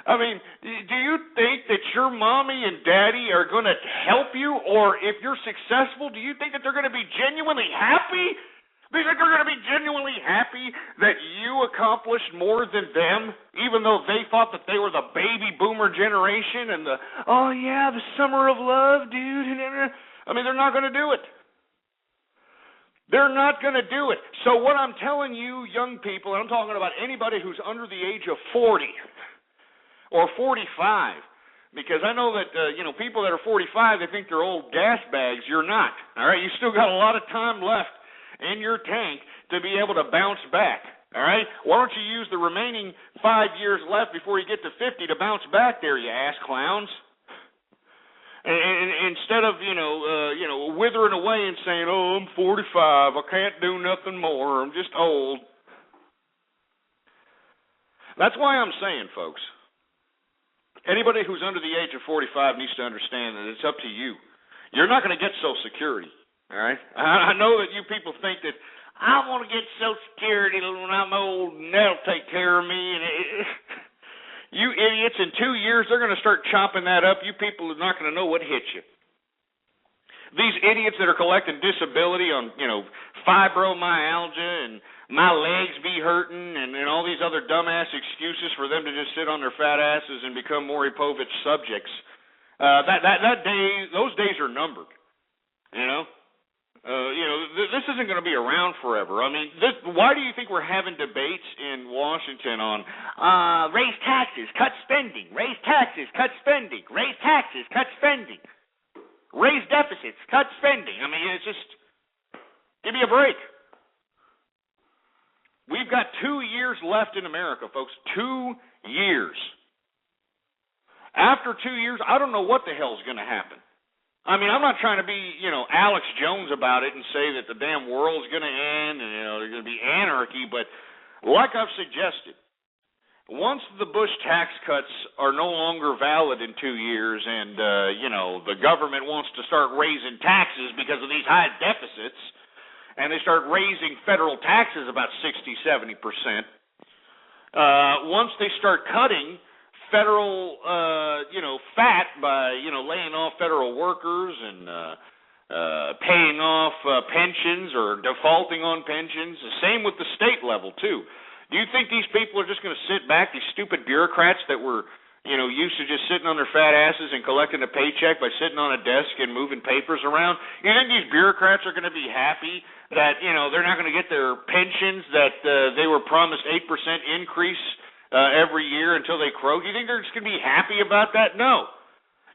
I mean, do you think that your mommy and daddy are going to help you? Or if you're successful, do you think that they're going to be genuinely happy? Do you think they're going to be genuinely happy that you accomplished more than them, even though they thought that they were the baby boomer generation and the summer of love, dude? I mean, they're not going to do it. They're not going to do it. So what I'm telling you, young people, and I'm talking about anybody who's under the age of 40 or 45, because I know that, people that are 45, they think they're old gas bags. You're not, all right? You still got a lot of time left in your tank to be able to bounce back, all right? Why don't you use the remaining 5 years left before you get to 50 to bounce back there, you ass clowns? And instead of, withering away and saying, oh, I'm 45, I can't do nothing more, I'm just old. That's why I'm saying, folks, anybody who's under the age of 45 needs to understand that it's up to you. You're not going to get Social Security, all right? I know that you people think that I want to get Social Security when I'm old and that'll take care of me. And you idiots, in 2 years, they're going to start chopping that up. You people are not going to know what hit you. These idiots that are collecting disability on, fibromyalgia and my legs be hurting and all these other dumbass excuses for them to just sit on their fat asses and become Maury Povich subjects. Those days are numbered. This isn't going to be around forever. I mean, why do you think we're having debates in Washington on raise taxes, cut spending, raise taxes, cut spending, raise taxes, cut spending, raise deficits, cut spending? I mean, it's just, give me a break. We've got 2 years left in America, folks. 2 years. After 2 years, I don't know what the hell's going to happen. I mean, I'm not trying to be, Alex Jones about it and say that the damn world's going to end and, there's going to be anarchy, but like I've suggested, once the Bush tax cuts are no longer valid in 2 years and, the government wants to start raising taxes because of these high deficits, and they start raising federal taxes about 60-70%, once they start cutting federal, fat by, laying off federal workers and paying off pensions or defaulting on pensions. The same with the state level, too. Do you think these people are just going to sit back, these stupid bureaucrats that were, used to just sitting on their fat asses and collecting a paycheck by sitting on a desk and moving papers around? You think these bureaucrats are going to be happy that, they're not going to get their pensions that they were promised 8% increase every year until they croak? You think they're just going to be happy about that? No.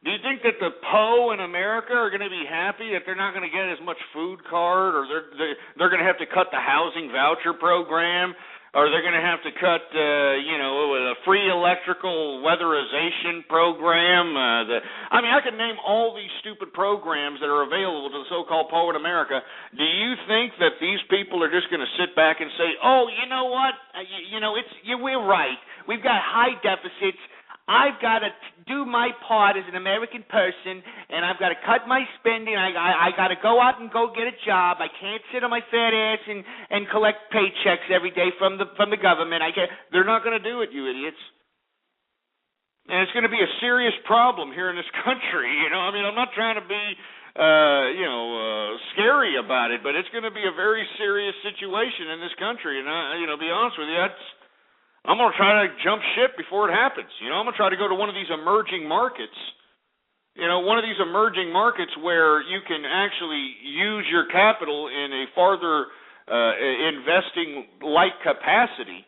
Do you think that the PO in America are going to be happy that they're not going to get as much food card, or they're going to have to cut the housing voucher program, or they're going to have to cut, a free electrical weatherization program? I can name all these stupid programs that are available to the so-called PO in America. Do you think that these people are just going to sit back and say, oh, you know what, we're right. We've got high deficits. I've got to do my part as an American person, and I've got to cut my spending. I got to go out and go get a job. I can't sit on my fat ass and collect paychecks every day from the government. They're not going to do it, you idiots. And it's going to be a serious problem here in this country. I'm not trying to be, scary about it, but it's going to be a very serious situation in this country. And to be honest with you, I'm going to try to jump ship before it happens. I'm going to try to go to one of these emerging markets, one of these emerging markets where you can actually use your capital in a farther investing-like capacity,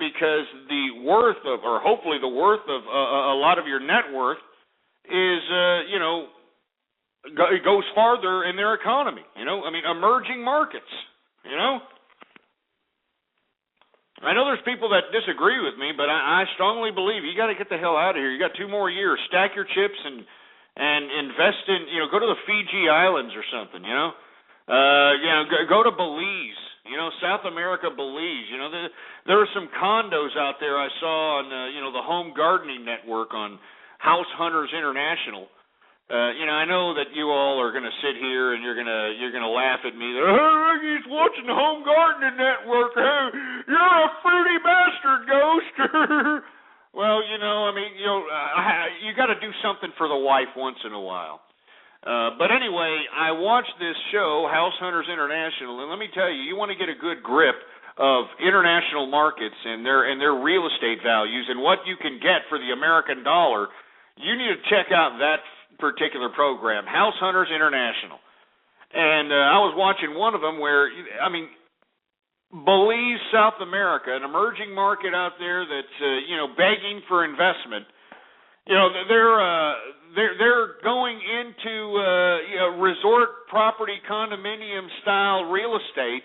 because the worth of, or hopefully the worth of a lot of your net worth is, it goes farther in their economy. Emerging markets, I know there's people that disagree with me, but I strongly believe you got to get the hell out of here. You got 2 more years. Stack your chips and invest in, go to the Fiji Islands or something, Go to Belize. South America, Belize. There are some condos out there I saw on the Home Gardening Network on House Hunters International. I know that you all are going to sit here and you're gonna laugh at me. Hey, he's watching the Home Gardening Network. Hey, you're a fruity bastard, Ghost. Well, you got to do something for the wife once in a while. But anyway, I watched this show, House Hunters International, and let me tell you, you want to get a good grip of international markets and their real estate values and what you can get for the American dollar, you need to check out that particular program, House Hunters International. And I was watching one of them where, Belize, South America, an emerging market out there that's begging for investment. They're going into resort property condominium style real estate,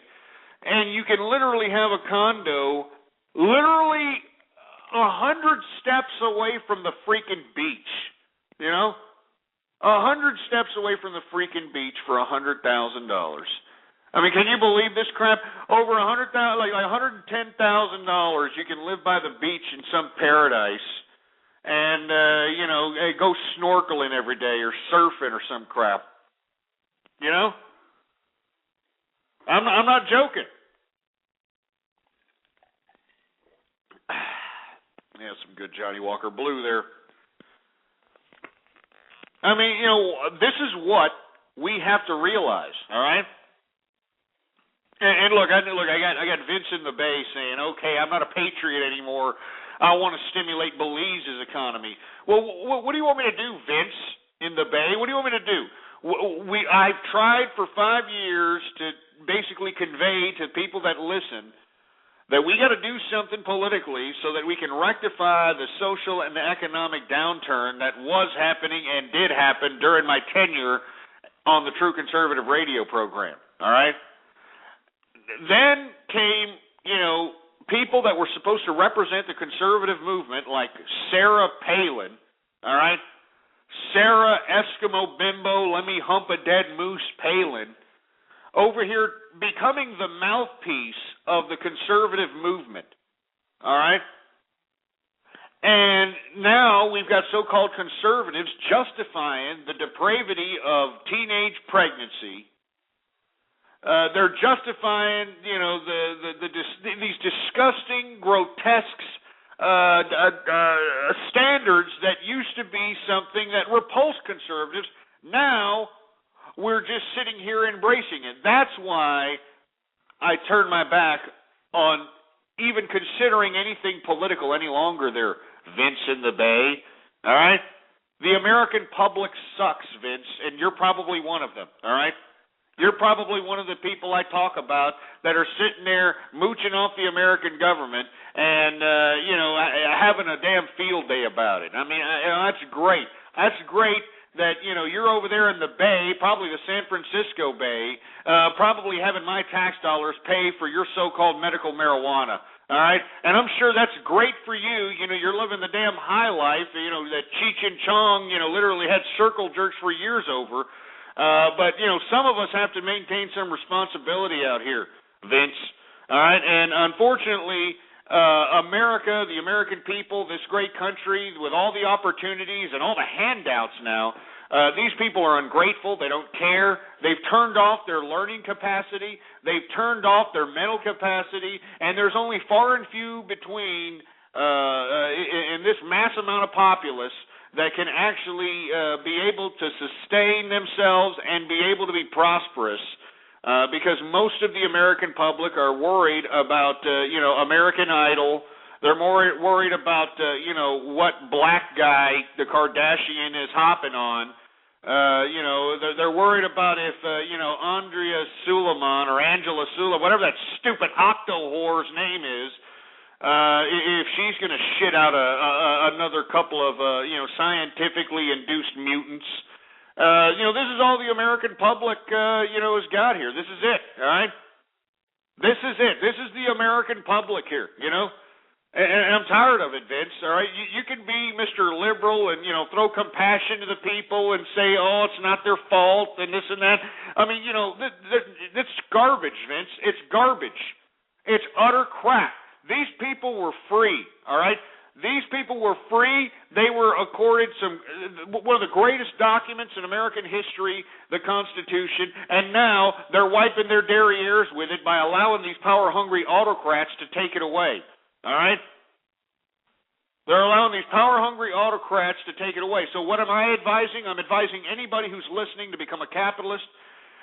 and you can literally have a condo literally 100 steps away from the freaking beach. 100 steps away from the freaking beach for $100,000. Can you believe this crap? Over $100,000, like $110,000, you can live by the beach in some paradise, and go snorkeling every day or surfing or some crap. I'm not joking. Yeah, some good Johnny Walker Blue there. This is what we have to realize, all right? And look, I got Vince in the Bay saying, okay, I'm not a patriot anymore. I want to stimulate Belize's economy. Well, what do you want me to do, Vince, in the Bay? What do you want me to do? I've tried for 5 years to basically convey to people that listen that we got to do something politically so that we can rectify the social and the economic downturn that was happening and did happen during my tenure on the True Conservative radio program, all right? Then came, people that were supposed to represent the conservative movement like Sarah Palin, all right? Sarah Eskimo Bimbo, let me hump a dead moose Palin, over here becoming the mouthpiece of the conservative movement, all right? And now we've got so-called conservatives justifying the depravity of teenage pregnancy. They're justifying, these disgusting, grotesque standards that used to be something that repulsed conservatives. Now we're just sitting here embracing it. That's why I turned my back on even considering anything political any longer there, Vince in the Bay. All right? The American public sucks, Vince, and you're probably one of them. All right? You're probably one of the people I talk about that are sitting there mooching off the American government and, having a damn field day about it. That's great. That's great that, you're over there in the Bay, probably the San Francisco Bay, probably having my tax dollars pay for your so-called medical marijuana, all right? And I'm sure that's great for you. You're living the damn high life, that Cheech and Chong, literally had circle jerks for years over. But, some of us have to maintain some responsibility out here, Vince, all right? And unfortunately, America, the American people, this great country with all the opportunities and all the handouts now, these people are ungrateful. They don't care. They've turned off their learning capacity. They've turned off their mental capacity. And there's only far and few between in this mass amount of populace that can actually be able to sustain themselves and be able to be prosperous. Because most of the American public are worried about, American Idol. They're more worried about, what black guy the Kardashian is hopping on. They're worried about if, Andrea Suleiman or Angela Suleiman, whatever that stupid octo whore's name is, if she's going to shit out another couple of, scientifically induced mutants. This is all the American public, has got here. This is it, all right? This is it. This is the American public here, And I'm tired of it, Vince, all right? You can be Mr. Liberal and, throw compassion to the people and say, oh, it's not their fault and this and that. garbage, Vince. It's garbage. It's utter crap. These people were free, all right? These people were free. They were accorded one of the greatest documents in American history, the Constitution, and now they're wiping their derrieres with it by allowing these power-hungry autocrats to take it away, all right? They're allowing these power-hungry autocrats to take it away. So what am I advising? I'm advising anybody who's listening to become a capitalist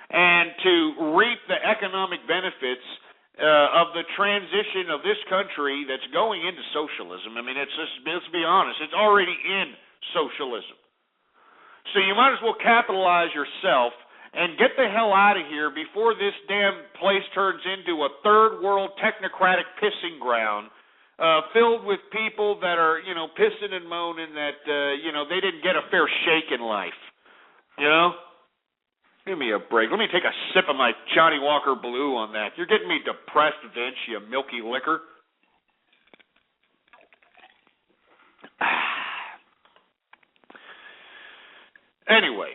and to reap the economic benefits of the transition of this country that's going into socialism. I mean, let's be honest, it's already in socialism. So you might as well capitalize yourself and get the hell out of here before this damn place turns into a third world technocratic pissing ground filled with people that are, pissing and moaning that, they didn't get a fair shake in life. Give me a break. Let me take a sip of my Johnny Walker Blue on that. You're getting me depressed, Vince, you milky liquor. Anyway,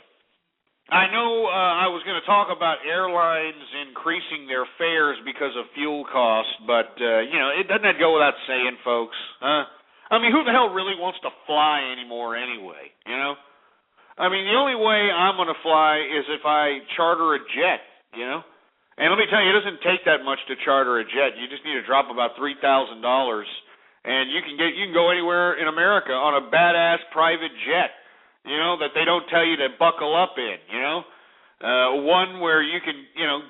I know I was going to talk about airlines increasing their fares because of fuel costs, but, it doesn't go without saying, folks. I mean, who the hell really wants to fly anymore anyway, I mean, the only way I'm going to fly is if I charter a jet, And let me tell you, it doesn't take that much to charter a jet. You just need to drop about $3,000, and you can go anywhere in America on a badass private jet, that they don't tell you to buckle up in, one where you can,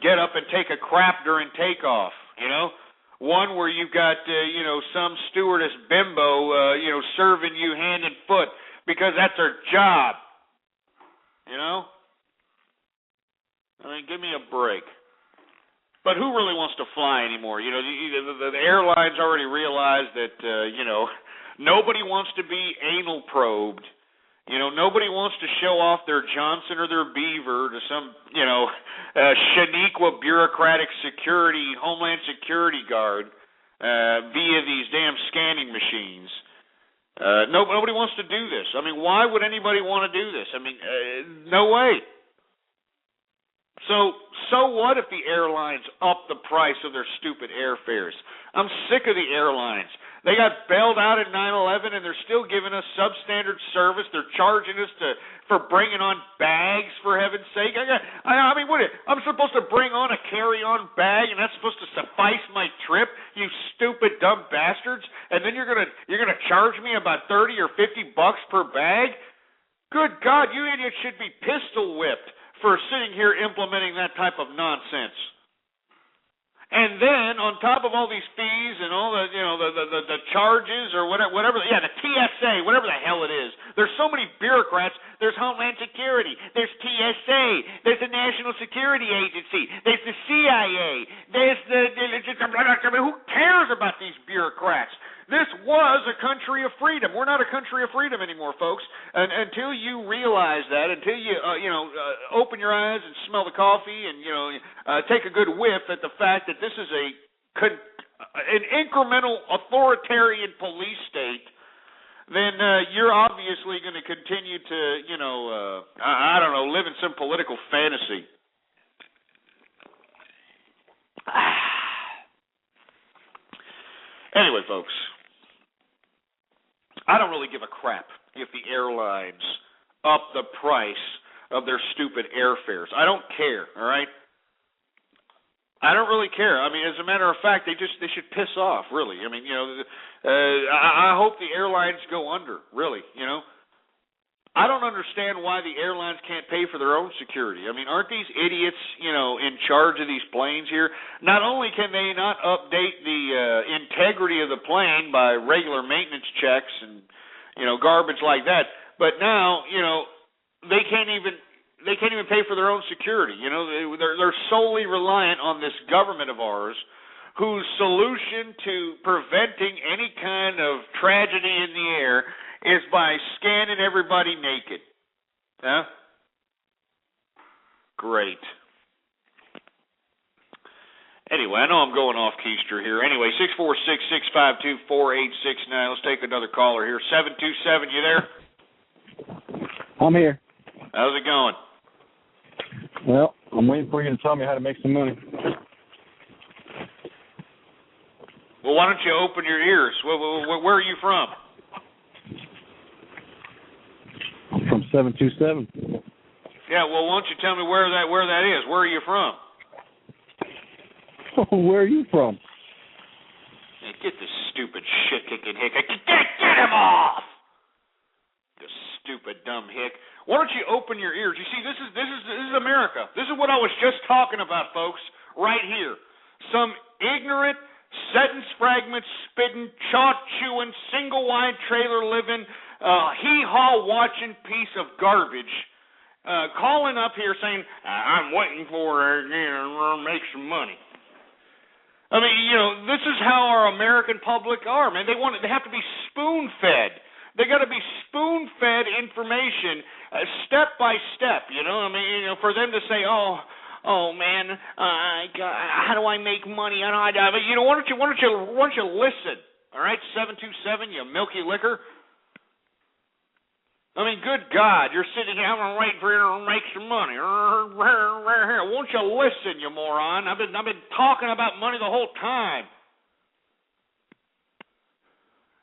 get up and take a crap during takeoff, one where you've got, some stewardess bimbo, serving you hand and foot because that's her job. I mean, give me a break. But who really wants to fly anymore? The airlines already realized that, nobody wants to be anal probed. Nobody wants to show off their Johnson or their Beaver to some, Shaniqua bureaucratic security, Homeland Security guard via these damn scanning machines. Nobody wants to do this. I mean, why would anybody want to do this? I mean, no way. So what if the airlines up the price of their stupid airfares? I'm sick of the airlines. They got bailed out at 9/11, and they're still giving us substandard service. They're charging us for bringing on bags, for heaven's sake. I mean, what? I'm supposed to bring on a carry-on bag, and that's supposed to suffice my trip? You stupid, dumb bastards! And then you're gonna charge me about $30 or $50 per bag? Good God, you idiots should be pistol whipped for sitting here implementing that type of nonsense. And then, on top of all these fees and all the, the charges or whatever, the TSA, whatever the hell it is. There's so many bureaucrats. There's Homeland Security. There's TSA. There's the National Security Agency. There's the CIA. There's who cares about these bureaucrats? This was a country of freedom. We're not a country of freedom anymore, folks. And until you realize that, until you open your eyes and smell the coffee and take a good whiff at the fact that this is an incremental authoritarian police state, then you're obviously going to continue to live in some political fantasy. Anyway, folks, I don't really give a crap if the airlines up the price of their stupid airfares. I don't care, all right? I don't really care. I mean, as a matter of fact, they should piss off, really. I mean, I hope the airlines go under, really, I don't understand why the airlines can't pay for their own security. I mean, aren't these idiots, in charge of these planes here? Not only can they not update the integrity of the plane by regular maintenance checks and, garbage like that, but now, they can't even pay for their own security. They're solely reliant on this government of ours, whose solution to preventing any kind of tragedy in the air is by scanning everybody naked. Huh? Great. Anyway, I know I'm going off keister here. Anyway, 646-652-4869. Let's take another caller here. 727, you there? I'm here. How's it going? Well, I'm waiting for you to tell me how to make some money. why don't you open your ears? Where are you from? I'm from 727. Yeah, well, why don't you tell me where that is? Where are you from? Where are you from? Hey, get this stupid shit-kicking hick. Get him off! You stupid dumb hick. Why don't you open your ears? You see, this is America. This is what I was just talking about, folks, right here. Some ignorant, sentence fragment spitting, chaw chewing, single wide trailer living, hee-haw watching piece of garbage calling up here saying, I'm waiting for her to make some money. I mean, this is how our American public are, man. They have to be spoon-fed. They got to be spoon-fed information, step by step. For them to say, "Oh man, how do I make money?" Why don't you listen? All right, 727, you milky liquor. I mean, good God, you're sitting here, I'm waiting for you to make some money. Won't you listen, you moron? I've been talking about money the whole time.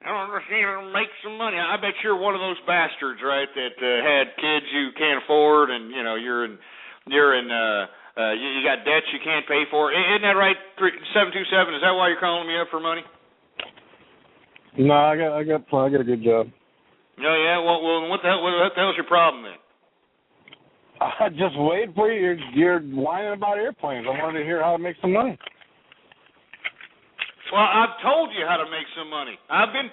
I don't understand. Make some money. I bet you're one of those bastards, right? That had kids you can't afford, and you got debts you can't pay for. Isn't that right? 727. Is that why you're calling me up for money? No, I got a good job. Oh yeah. Well, what the hell's your problem then? I just waited for you. You're whining about airplanes. I wanted to hear how to make some money. Well, I've told you how to make some money. I've been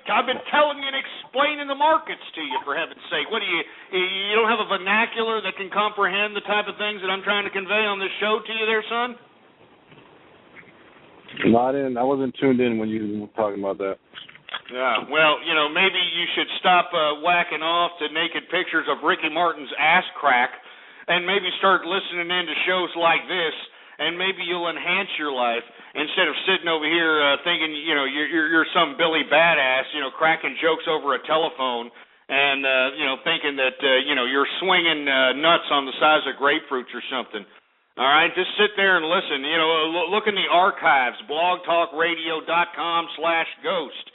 telling you and explaining the markets to you, for heaven's sake. What do you don't have a vernacular that can comprehend the type of things that I'm trying to convey on this show to you there, son? No, I wasn't tuned in when you were talking about that. Yeah, well, maybe you should stop whacking off to naked pictures of Ricky Martin's ass crack and maybe start listening in to shows like this, and maybe you'll enhance your life instead of sitting over here thinking, you're some Billy Badass, cracking jokes over a telephone and, thinking that, you're swinging nuts on the size of grapefruits or something. All right, just sit there and listen. Look in the archives, blogtalkradio.com/ghost.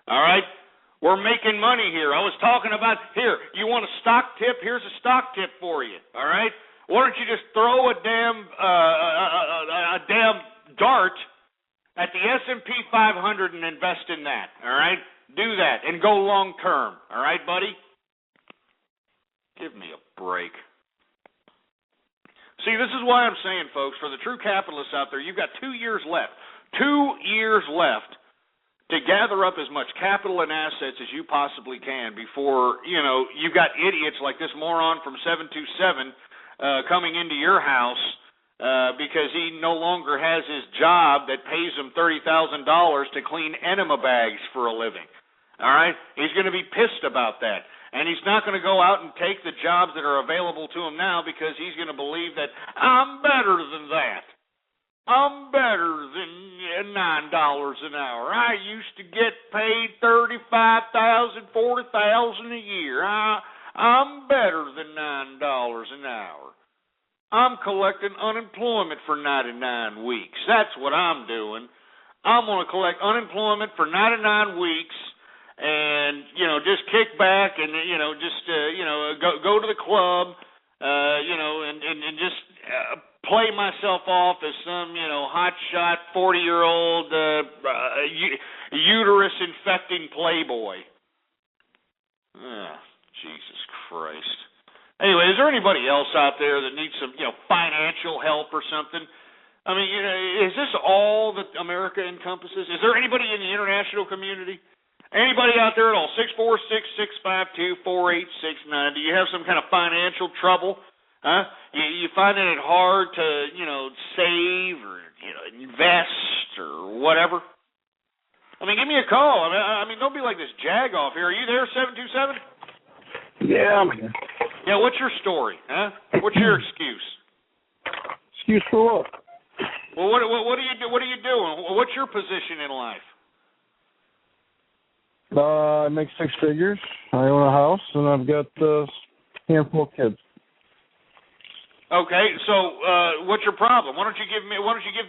All right? We're making money here. I was talking about, here, you want a stock tip? Here's a stock tip for you. All right? Why don't you just throw a damn dart at the S&P 500 and invest in that, all right? Do that and go long term, all right, buddy? Give me a break. See, this is why I'm saying, folks, for the true capitalists out there, you've got 2 years left. 2 years left to gather up as much capital and assets as you possibly can before, you've got idiots like this moron from 727 coming into your house because he no longer has his job that pays him $30,000 to clean enema bags for a living. All right? He's going to be pissed about that. And he's not going to go out and take the jobs that are available to him now because he's going to believe that I'm better than that. I'm better than $9 an hour. I used to get paid $35,000, $40,000 a year. I'm better than $9 an hour. I'm collecting unemployment for 99 weeks. That's what I'm doing. I'm going to collect unemployment for 99 weeks and, just kick back and, go to the club, and just play myself off as some, hotshot 40-year-old uterus-infecting playboy. Jesus Christ. Anyway, is there anybody else out there that needs some, financial help or something? I mean, is this all that America encompasses? Is there anybody in the international community? Anybody out there at all? 646-652-4869. Do you have some kind of financial trouble? Huh? You finding it hard to, save or, invest or whatever? I mean, give me a call. I mean, don't be like this jag off here. Are you there, 727? Yeah, I'm here. Yeah, what's your story, huh? What's your excuse? Excuse for what? Well, what do you do? What are you doing? What's your position in life? I make 6 figures. I own a house, and I've got a handful of kids. Okay, so what's your problem? Why don't you give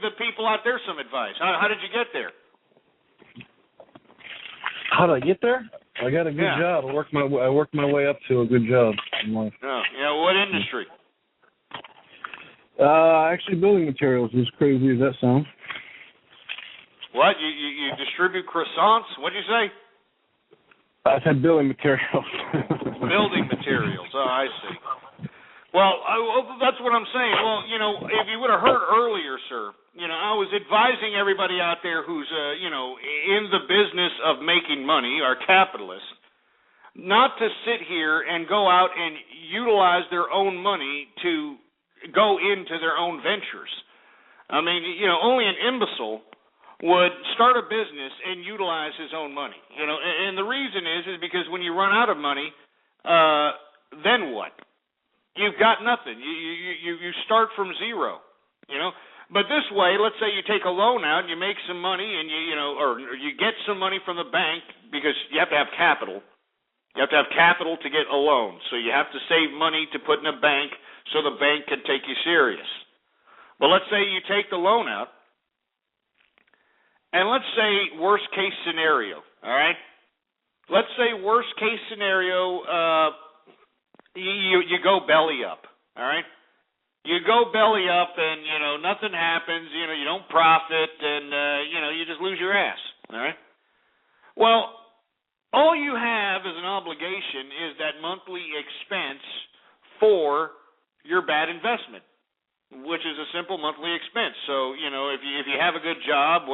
the people out there some advice? How did you get there? How did I get there? I got a good job. I worked my way up to a good job in life. Oh, what industry? Actually, building materials. As crazy as that sounds. What? You distribute croissants? What'd you say? I said building materials. Building materials. Oh, I see. Well, that's what I'm saying. Well, if you would have heard earlier, sir, I was advising everybody out there who's, in the business of making money, our capitalists, not to sit here and go out and utilize their own money to go into their own ventures. I mean, only an imbecile would start a business and utilize his own money. And the reason is because when you run out of money, then what? You've got nothing. You start from zero, But this way, let's say you take a loan out and you make some money and or you get some money from the bank because you have to have capital. You have to have capital to get a loan. So you have to save money to put in a bank so the bank can take you serious. But let's say you take the loan out, and let's say worst case scenario, all right? Let's say worst case scenario, you go belly up, all right? You go belly up and, nothing happens, you don't profit and, you just lose your ass, all right? Well, all you have as an obligation is that monthly expense for your bad investment, which is a simple monthly expense. So, if you have a good job,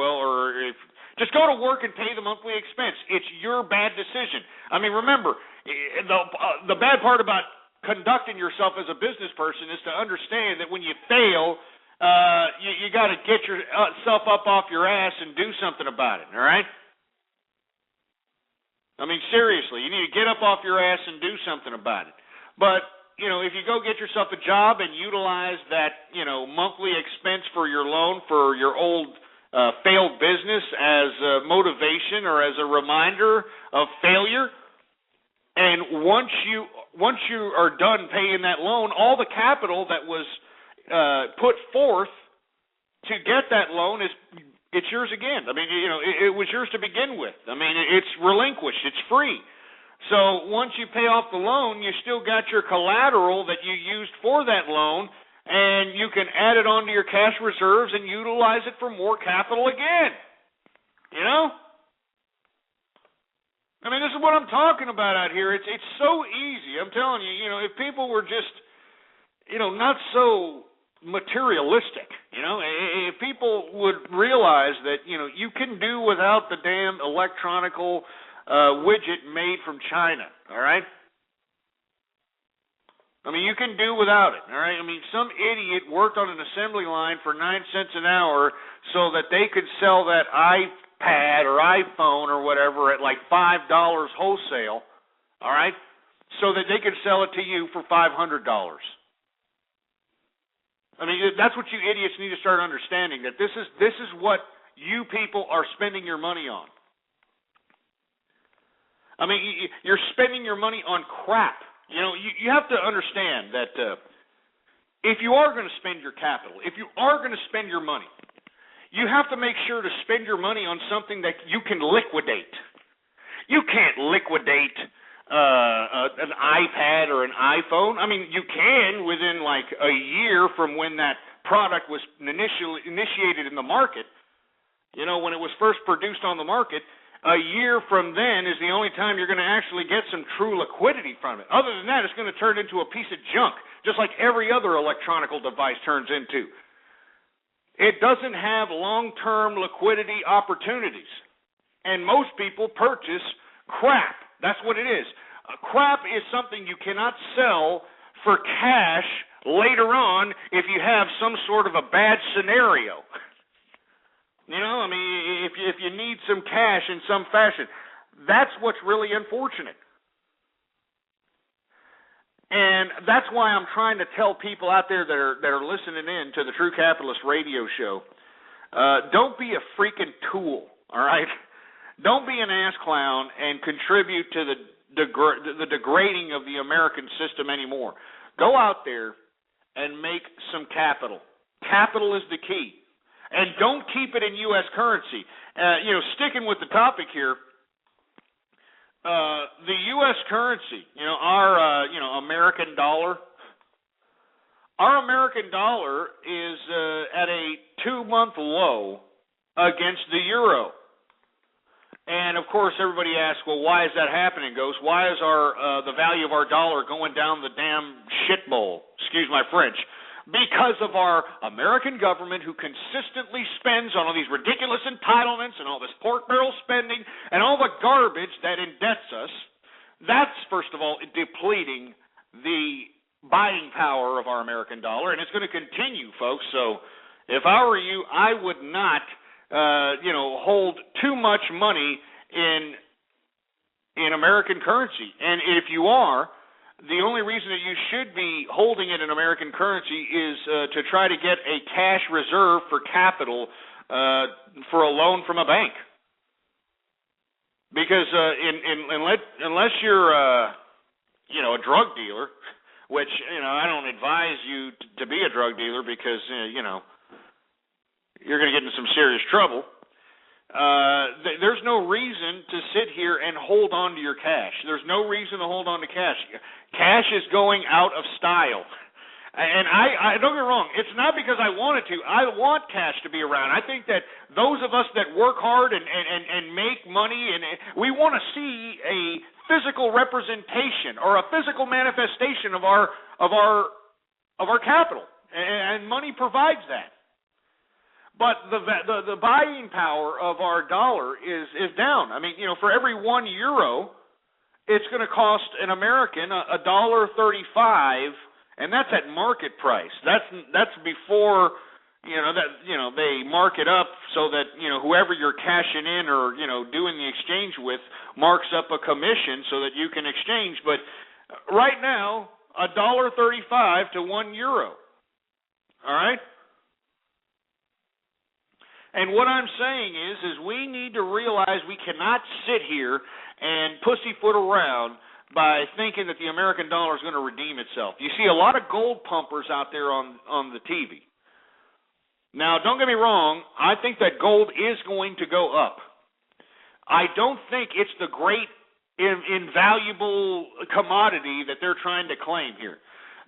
just go to work and pay the monthly expense. It's your bad decision. I mean, remember, the bad part about conducting yourself as a business person is to understand that when you fail, you got to get yourself up off your ass and do something about it, all right? I mean, seriously, you need to get up off your ass and do something about it. But, if you go get yourself a job and utilize that, monthly expense for your loan for your old failed business as a motivation or as a reminder of failure, and once you are done paying that loan, all the capital that was put forth to get that loan it's yours again. I mean, it was yours to begin with. I mean, it's relinquished. It's free. So once you pay off the loan, you still got your collateral that you used for that loan, and you can add it onto your cash reserves and utilize it for more capital again. I mean, this is what I'm talking about out here. It's so easy. I'm telling you, if people were just, not so materialistic, if people would realize that, you can do without the damn electronical widget made from China, all right? I mean, you can do without it, all right? I mean, some idiot worked on an assembly line for 9 cents an hour so that they could sell that iPad or iPhone or whatever at like $5 wholesale, all right, so that they could sell it to you for $500. I mean, that's what you idiots need to start understanding, that this is what you people are spending your money on. I mean, you're spending your money on crap. You have to understand that if you are going to spend your capital, if you are going to spend your money, you have to make sure to spend your money on something that you can liquidate. You can't liquidate an iPad or an iPhone. I mean, you can within like a year from when that product was initiated in the market. When it was first produced on the market, a year from then is the only time you're going to actually get some true liquidity from it. Other than that, it's going to turn into a piece of junk, just like every other electronical device turns into. It doesn't have long-term liquidity opportunities. And most people purchase crap. That's what it is. Crap is something you cannot sell for cash later on if you have some sort of a bad scenario. I mean, if you need some cash in some fashion, that's what's really unfortunate. And that's why I'm trying to tell people out there that are listening in to the True Capitalist radio show, don't be a freaking tool, all right? Don't be an ass clown and contribute to the degrading of the American system anymore. Go out there and make some capital. Capital is the key. And don't keep it in U.S. currency. Sticking with the topic here, the U.S. currency, our American dollar. Our American dollar is at a 2-month low against the euro. And, of course, everybody asks, well, why is that happening, Ghost? Why is the value of our dollar going down the damn shit bowl? Excuse my French. Because of our American government who consistently spends on all these ridiculous entitlements and all this pork barrel spending and all the garbage that indebts us. That's, first of all, depleting the buying power of our American dollar, and it's going to continue, folks. So if I were you, I would not, hold too much money in American currency. And if you are, the only reason that you should be holding it in American currency is to try to get a cash reserve for capital for a loan from a bank. Because unless you're, a drug dealer, which, I don't advise you to be a drug dealer because, you're going to get into some serious trouble. There's no reason to sit here and hold on to your cash. There's no reason to hold on to cash. Cash is going out of style. And I don't get me wrong, it's not because I want it to. I want cash to be around. I think that those of us that work hard and make money, and we want to see a physical representation or a physical manifestation of our capital, and money provides that. But the buying power of our dollar is down. I mean, for every €1, it's going to cost an American $1.35, and that's at market price. That's before they mark it up so that whoever you're cashing in or doing the exchange with marks up a commission so that you can exchange. But right now, $1.35 to €1. All right. And what I'm saying is we need to realize we cannot sit here and pussyfoot around by thinking that the American dollar is going to redeem itself. You see a lot of gold pumpers out there on the TV. Now, don't get me wrong, I think that gold is going to go up. I don't think it's the great invaluable commodity that they're trying to claim here.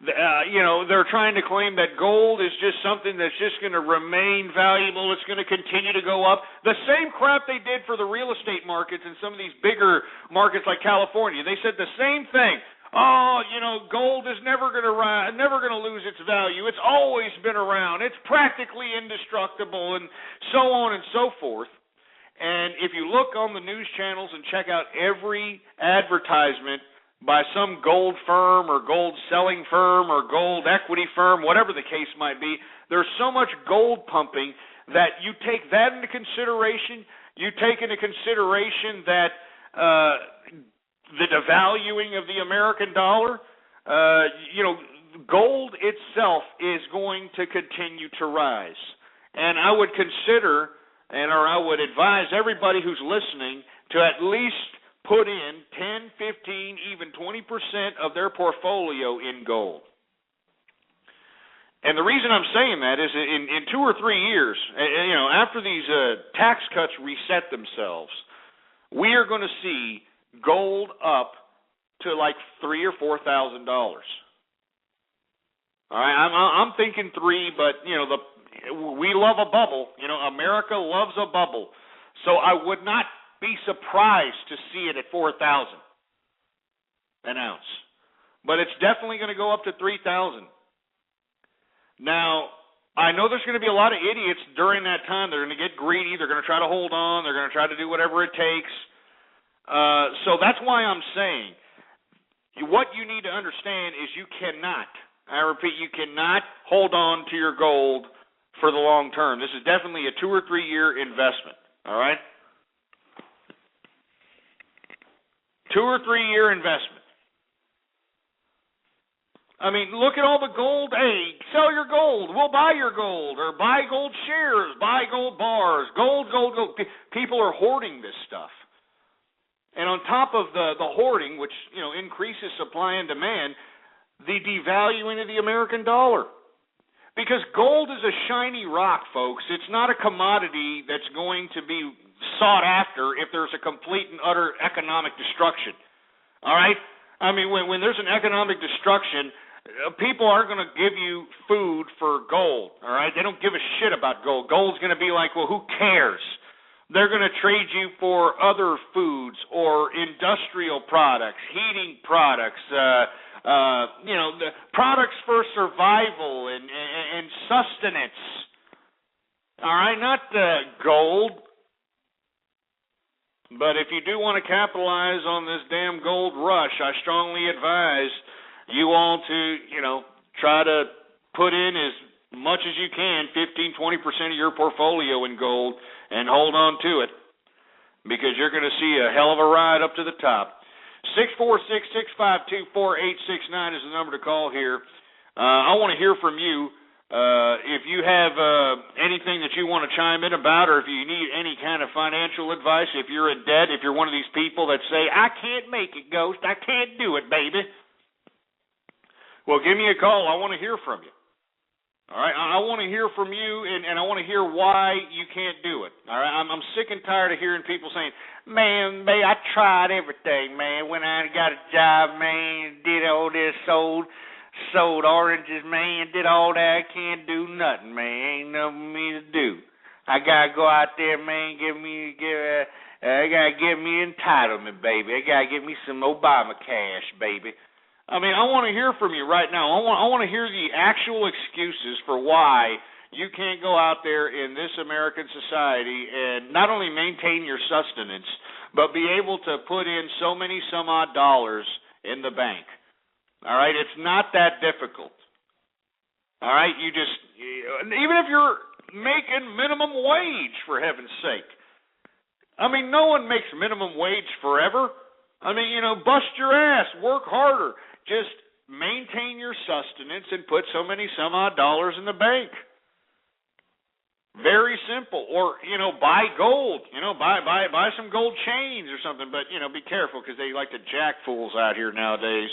They're trying to claim that gold is just something that's just going to remain valuable. It's going to continue to go up. The same crap they did for the real estate markets in some of these bigger markets like California. They said the same thing. Oh, gold is never going to rise, never going to lose its value. It's always been around. It's practically indestructible, and so on and so forth. And if you look on the news channels and check out every advertisement by some gold firm or gold selling firm or gold equity firm, whatever the case might be, there's so much gold pumping that you take that into consideration. You take into consideration that the devaluing of the American dollar, gold itself is going to continue to rise. And I would consider, or I would advise everybody who's listening to at least put in 10, 15, even 20% of their portfolio in gold. And the reason I'm saying that is in 2 or 3 years, after these tax cuts reset themselves, we are going to see gold up to like $3,000 or $4,000. All right, I'm thinking 3, but we love a bubble. America loves a bubble, so I would not be surprised to see it at 4,000 an ounce. But it's definitely going to go up to 3,000. Now, I know there's going to be a lot of idiots during that time. They're going to get greedy. They're going to try to hold on. They're going to try to do whatever it takes. So that's why I'm saying what you need to understand is you cannot, I repeat, you cannot hold on to your gold for the long term. This is definitely a 2 or 3 year investment. All right? 2 or 3 year investment. I mean, look at all the gold. Hey, sell your gold. We'll buy your gold. Or buy gold shares. Buy gold bars. Gold. People are hoarding this stuff. And on top of the hoarding, which increases supply and demand, the devaluing of the American dollar. Because gold is a shiny rock, folks. It's not a commodity that's going to be sought after if there's a complete and utter economic destruction. All right? I mean, when there's an economic destruction, people aren't going to give you food for gold. All right? They don't give a shit about gold. Gold's going to be like, well, who cares? They're going to trade you for other foods or industrial products, heating products, the products for survival and sustenance. All right, not gold. But if you do want to capitalize on this damn gold rush, I strongly advise you all to, try to put in as much as you can, 15, 20% of your portfolio in gold, and hold on to it, because you're going to see a hell of a ride up to the top. 646-652-4869 is the number to call here. I want to hear from you. If you have anything that you want to chime in about, or if you need any kind of financial advice, if you're in debt, if you're one of these people that say, I can't make it, Ghost, I can't do it, baby. Well, give me a call. I want to hear from you. All right, I want to hear from you, and I want to hear why you can't do it. All right, I'm sick and tired of hearing people saying, man, I tried everything, man. When I got a job, man, did all this, sold oranges, man, did all that. I can't do nothing, man. Ain't nothing for me to do. I gotta go out there, man. I gotta get me entitlement, baby. I gotta get me some Obama cash, baby. I mean, I want to hear from you right now. I want to hear the actual excuses for why you can't go out there in this American society and not only maintain your sustenance, but be able to put in so many some odd dollars in the bank. All right? It's not that difficult. All right? Even if you're making minimum wage, for heaven's sake. I mean, no one makes minimum wage forever. I mean, bust your ass, work harder. Just maintain your sustenance and put so many some odd dollars in the bank. Very simple. Or, buy gold. Buy some gold chains or something. But, be careful, because they like to jack fools out here nowadays.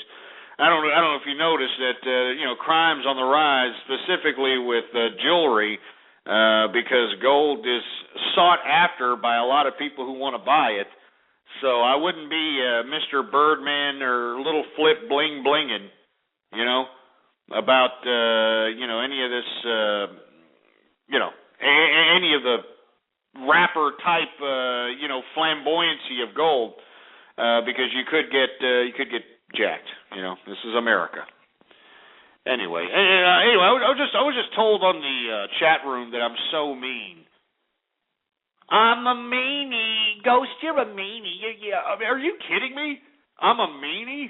I don't know if you noticed that, crime's on the rise, specifically with jewelry, because gold is sought after by a lot of people who want to buy it. So I wouldn't be Mr. Birdman or Little Flip bling blinging, about any of this, any of the rapper type, flamboyancy of gold, because you could get jacked. This is America. Anyway, I was just told on the chat room that I'm so mean. I'm a meanie. Ghost, you're a meanie. Are you kidding me? I'm a meanie?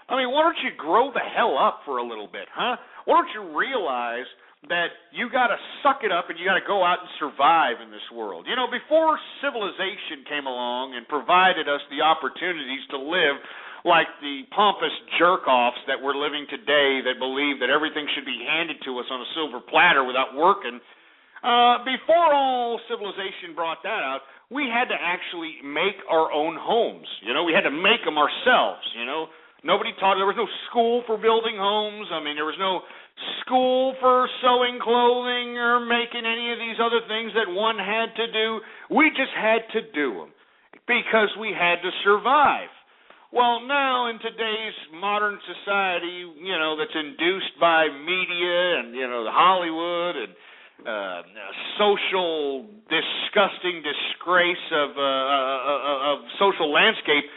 I mean, why don't you grow the hell up for a little bit, huh? Why don't you realize that you got to suck it up and you got to go out and survive in this world? Before civilization came along and provided us the opportunities to live like the pompous jerk-offs that we're living today that believe that everything should be handed to us on a silver platter without working, before all civilization brought that out, we had to actually make our own homes. We had to make them ourselves. Nobody taught. There was no school for building homes. I mean, there was no school for sewing clothing or making any of these other things that one had to do. We just had to do them because we had to survive. Well, now in today's modern society, that's induced by media and, the Hollywood and social disgusting disgrace of social landscape.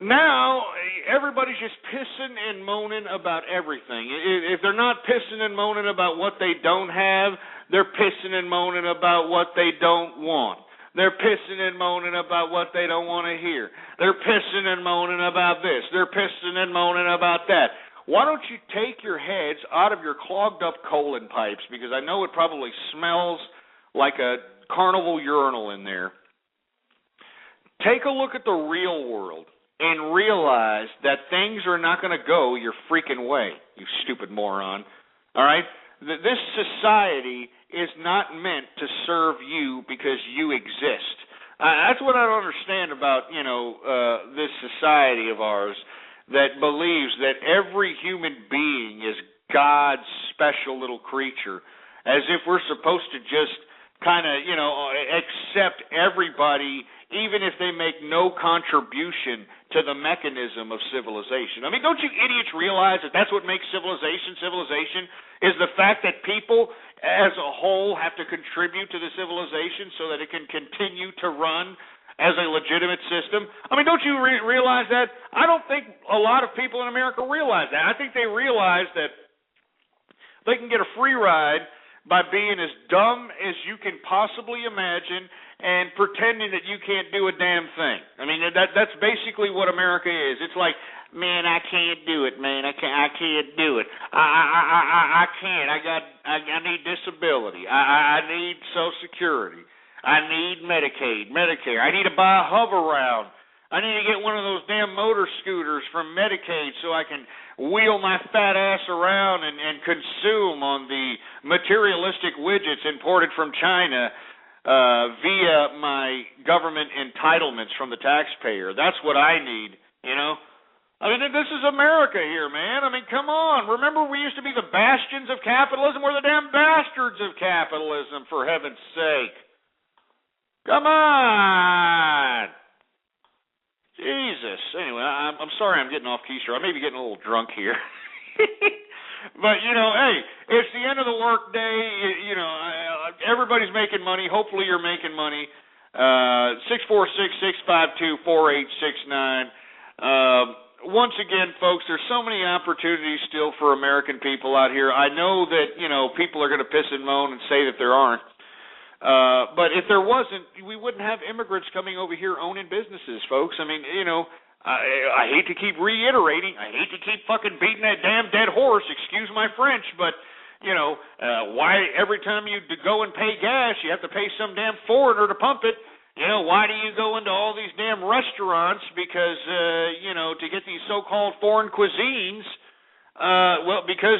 Now everybody's just pissing and moaning about everything. If they're not pissing and moaning about what they don't have, they're pissing and moaning about what they don't want. They're pissing and moaning about what they don't want to hear. They're pissing and moaning about this. They're pissing and moaning about that. Why don't you take your heads out of your clogged up colon pipes, because I know it probably smells like a carnival urinal in there. Take a look at the real world and realize that things are not going to go your freaking way, you stupid moron. All right? This society is not meant to serve you because you exist. That's what I don't understand about, this society of ours, that believes that every human being is God's special little creature, as if we're supposed to just kind of, accept everybody, even if they make no contribution to the mechanism of civilization. I mean, don't you idiots realize that that's what makes civilization? Civilization is the fact that people as a whole have to contribute to the civilization so that it can continue to run as a legitimate system. I mean, don't you realize that? I don't think a lot of people in America realize that. I think they realize that they can get a free ride by being as dumb as you can possibly imagine and pretending that you can't do a damn thing. I mean, that's basically what America is. It's like, man, I can't do it, man. I can't do it. I can't. I need disability. I need Social Security. I need Medicaid, Medicare. I need to buy a hover-round. I need to get one of those damn motor scooters from Medicaid so I can wheel my fat ass around and consume on the materialistic widgets imported from China via my government entitlements from the taxpayer. That's what I need, I mean, this is America here, man. I mean, come on. Remember, we used to be the bastions of capitalism? We're the damn bastards of capitalism, for heaven's sake. Come on. Jesus. Anyway, I'm sorry I'm getting off keister. I may be getting a little drunk here. But, hey, it's the end of the work day. Everybody's making money. Hopefully you're making money. 646-652-4869. Once again, folks, there's so many opportunities still for American people out here. I know that, people are going to piss and moan and say that there aren't. But if there wasn't, we wouldn't have immigrants coming over here owning businesses, folks. I mean, I hate to keep reiterating. I hate to keep fucking beating that damn dead horse. Excuse my French, but, why every time you go and pay gas, you have to pay some damn foreigner to pump it? Why do you go into all these damn restaurants? Because, to get these so-called foreign cuisines, because,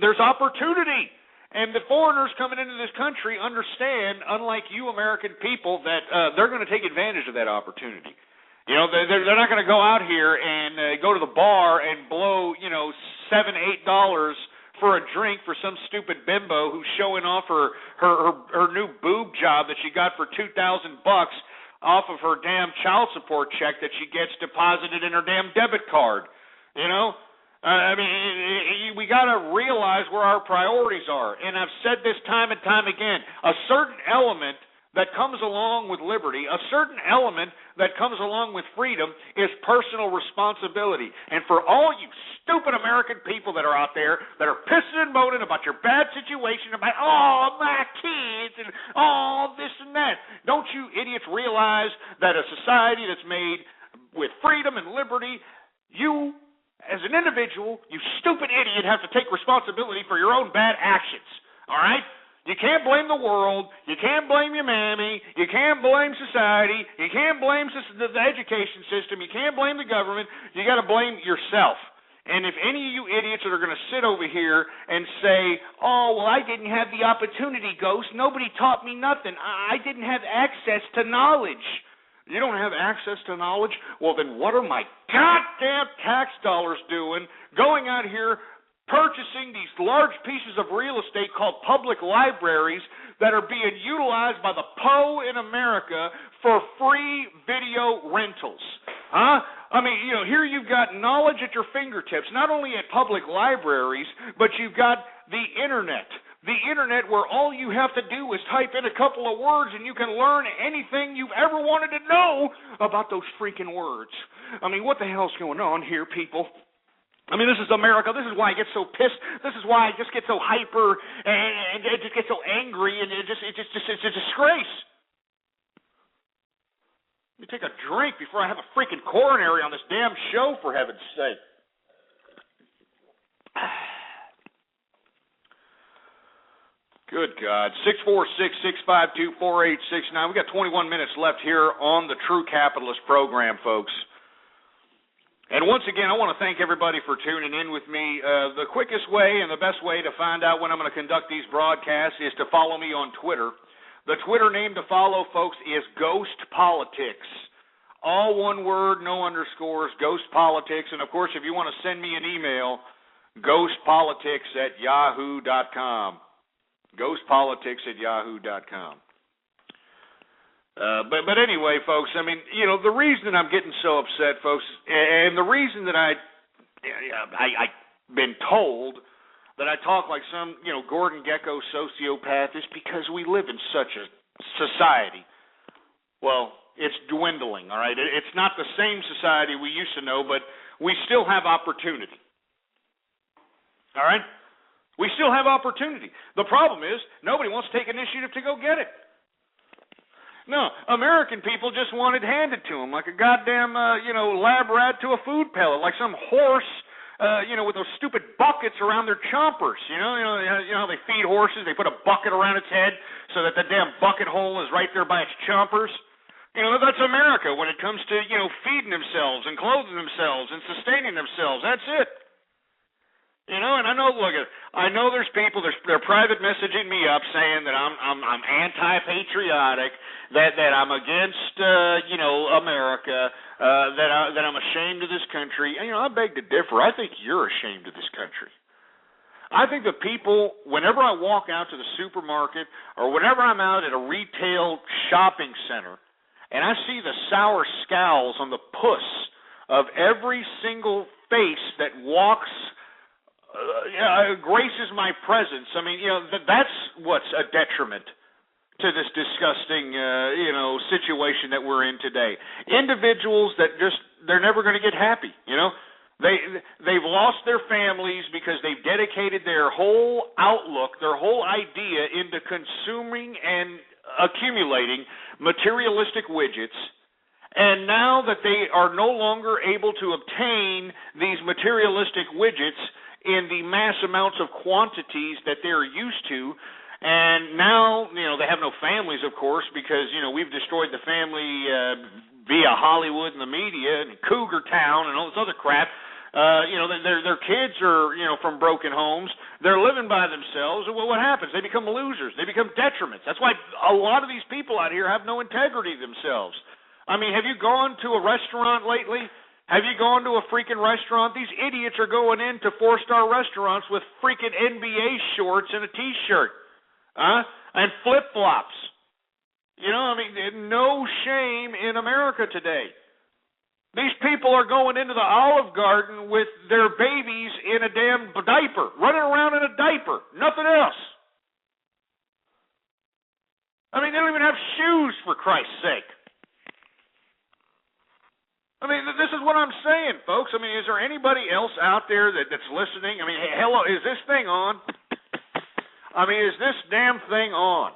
there's opportunity. And the foreigners coming into this country understand, unlike you American people, that they're going to take advantage of that opportunity. They're not going to go out here and go to the bar and blow, $7, $8 for a drink for some stupid bimbo who's showing off her new boob job that she got for $2,000 off of her damn child support check that she gets deposited in her damn debit card. I mean, we got to realize where our priorities are. And I've said this time and time again. A certain element that comes along with liberty, a certain element that comes along with freedom is personal responsibility. And for all you stupid American people that are out there that are pissing and moaning about your bad situation, about, my kids, and this and that, don't you idiots realize that a society that's made with freedom and liberty, you, as an individual, you stupid idiot, have to take responsibility for your own bad actions, all right? You can't blame the world. You can't blame your mammy. You can't blame society. You can't blame the education system. You can't blame the government. You got to blame yourself. And if any of you idiots that are going to sit over here and say, I didn't have the opportunity, Ghost. Nobody taught me nothing. I didn't have access to knowledge. You don't have access to knowledge? Well, then what are my goddamn tax dollars doing going out here purchasing these large pieces of real estate called public libraries that are being utilized by the PO in America for free video rentals? Huh? I mean, here you've got knowledge at your fingertips, not only at public libraries, but you've got the internet. The internet where all you have to do is type in a couple of words and you can learn anything you've ever wanted to know about those freaking words. I mean, what the hell's going on here, people? I mean, this is America. This is why I get so pissed. This is why I just get so hyper and I just get so angry, and it's a disgrace. Let me take a drink before I have a freaking coronary on this damn show, for heaven's sake. Good God. 646-652-4869. We got 21 minutes left here on the True Capitalist program, folks. And once again, I want to thank everybody for tuning in with me. The quickest way and the best way to find out when I'm going to conduct these broadcasts is to follow me on Twitter. The Twitter name to follow, folks, is Ghost Politics. All one word, no underscores, Ghost Politics. And, of course, if you want to send me an email, ghostpolitics@yahoo.com. ghostpolitics@yahoo.com. But anyway, folks, I mean, you know, the reason I'm getting so upset, folks, and the reason that I've been told that I talk like some, you know, Gordon Gekko sociopath is because we live in such a society. Well, it's dwindling, all right? It's not the same society we used to know, but we still have opportunity. All right? We still have opportunity. The problem is nobody wants to take initiative to go get it. No, American people just want it handed to them like a goddamn, lab rat to a food pellet, like some horse, with those stupid buckets around their chompers. You know how they feed horses? They put a bucket around its head so that the damn bucket hole is right there by its chompers. You know, that's America when it comes to, feeding themselves and clothing themselves and sustaining themselves. That's it. You know, and I know there's people, they're private messaging me up saying that I'm anti-patriotic, that I'm against, America, that I'm ashamed of this country. And, I beg to differ. I think you're ashamed of this country. I think the people, whenever I walk out to the supermarket or whenever I'm out at a retail shopping center and I see the sour scowls on the puss of every single face that walks graces my presence. I mean, that's what's a detriment to this disgusting, situation that we're in today. Individuals that they're never going to get happy, They've lost their families because they've dedicated their whole outlook, their whole idea into consuming and accumulating materialistic widgets. And now that they are no longer able to obtain these materialistic widgets in the mass amounts of quantities that they're used to, and now, they have no families, of course, because, we've destroyed the family via Hollywood and the media and Cougar Town and all this other crap. Their kids are, from broken homes. They're living by themselves. Well, what happens? They become losers. They become detriments. That's why a lot of these people out here have no integrity themselves. I mean, have you gone to a restaurant lately? Have you gone to a freaking restaurant? These idiots are going into 4-star restaurants with freaking NBA shorts and a T-shirt, and flip-flops. No shame in America today. These people are going into the Olive Garden with their babies in a damn diaper, running around in a diaper, nothing else. I mean, they don't even have shoes, for Christ's sake. I mean, this is what I'm saying, folks. I mean, is there anybody else out there that's listening? I mean, hey, hello, is this thing on? I mean, is this damn thing on?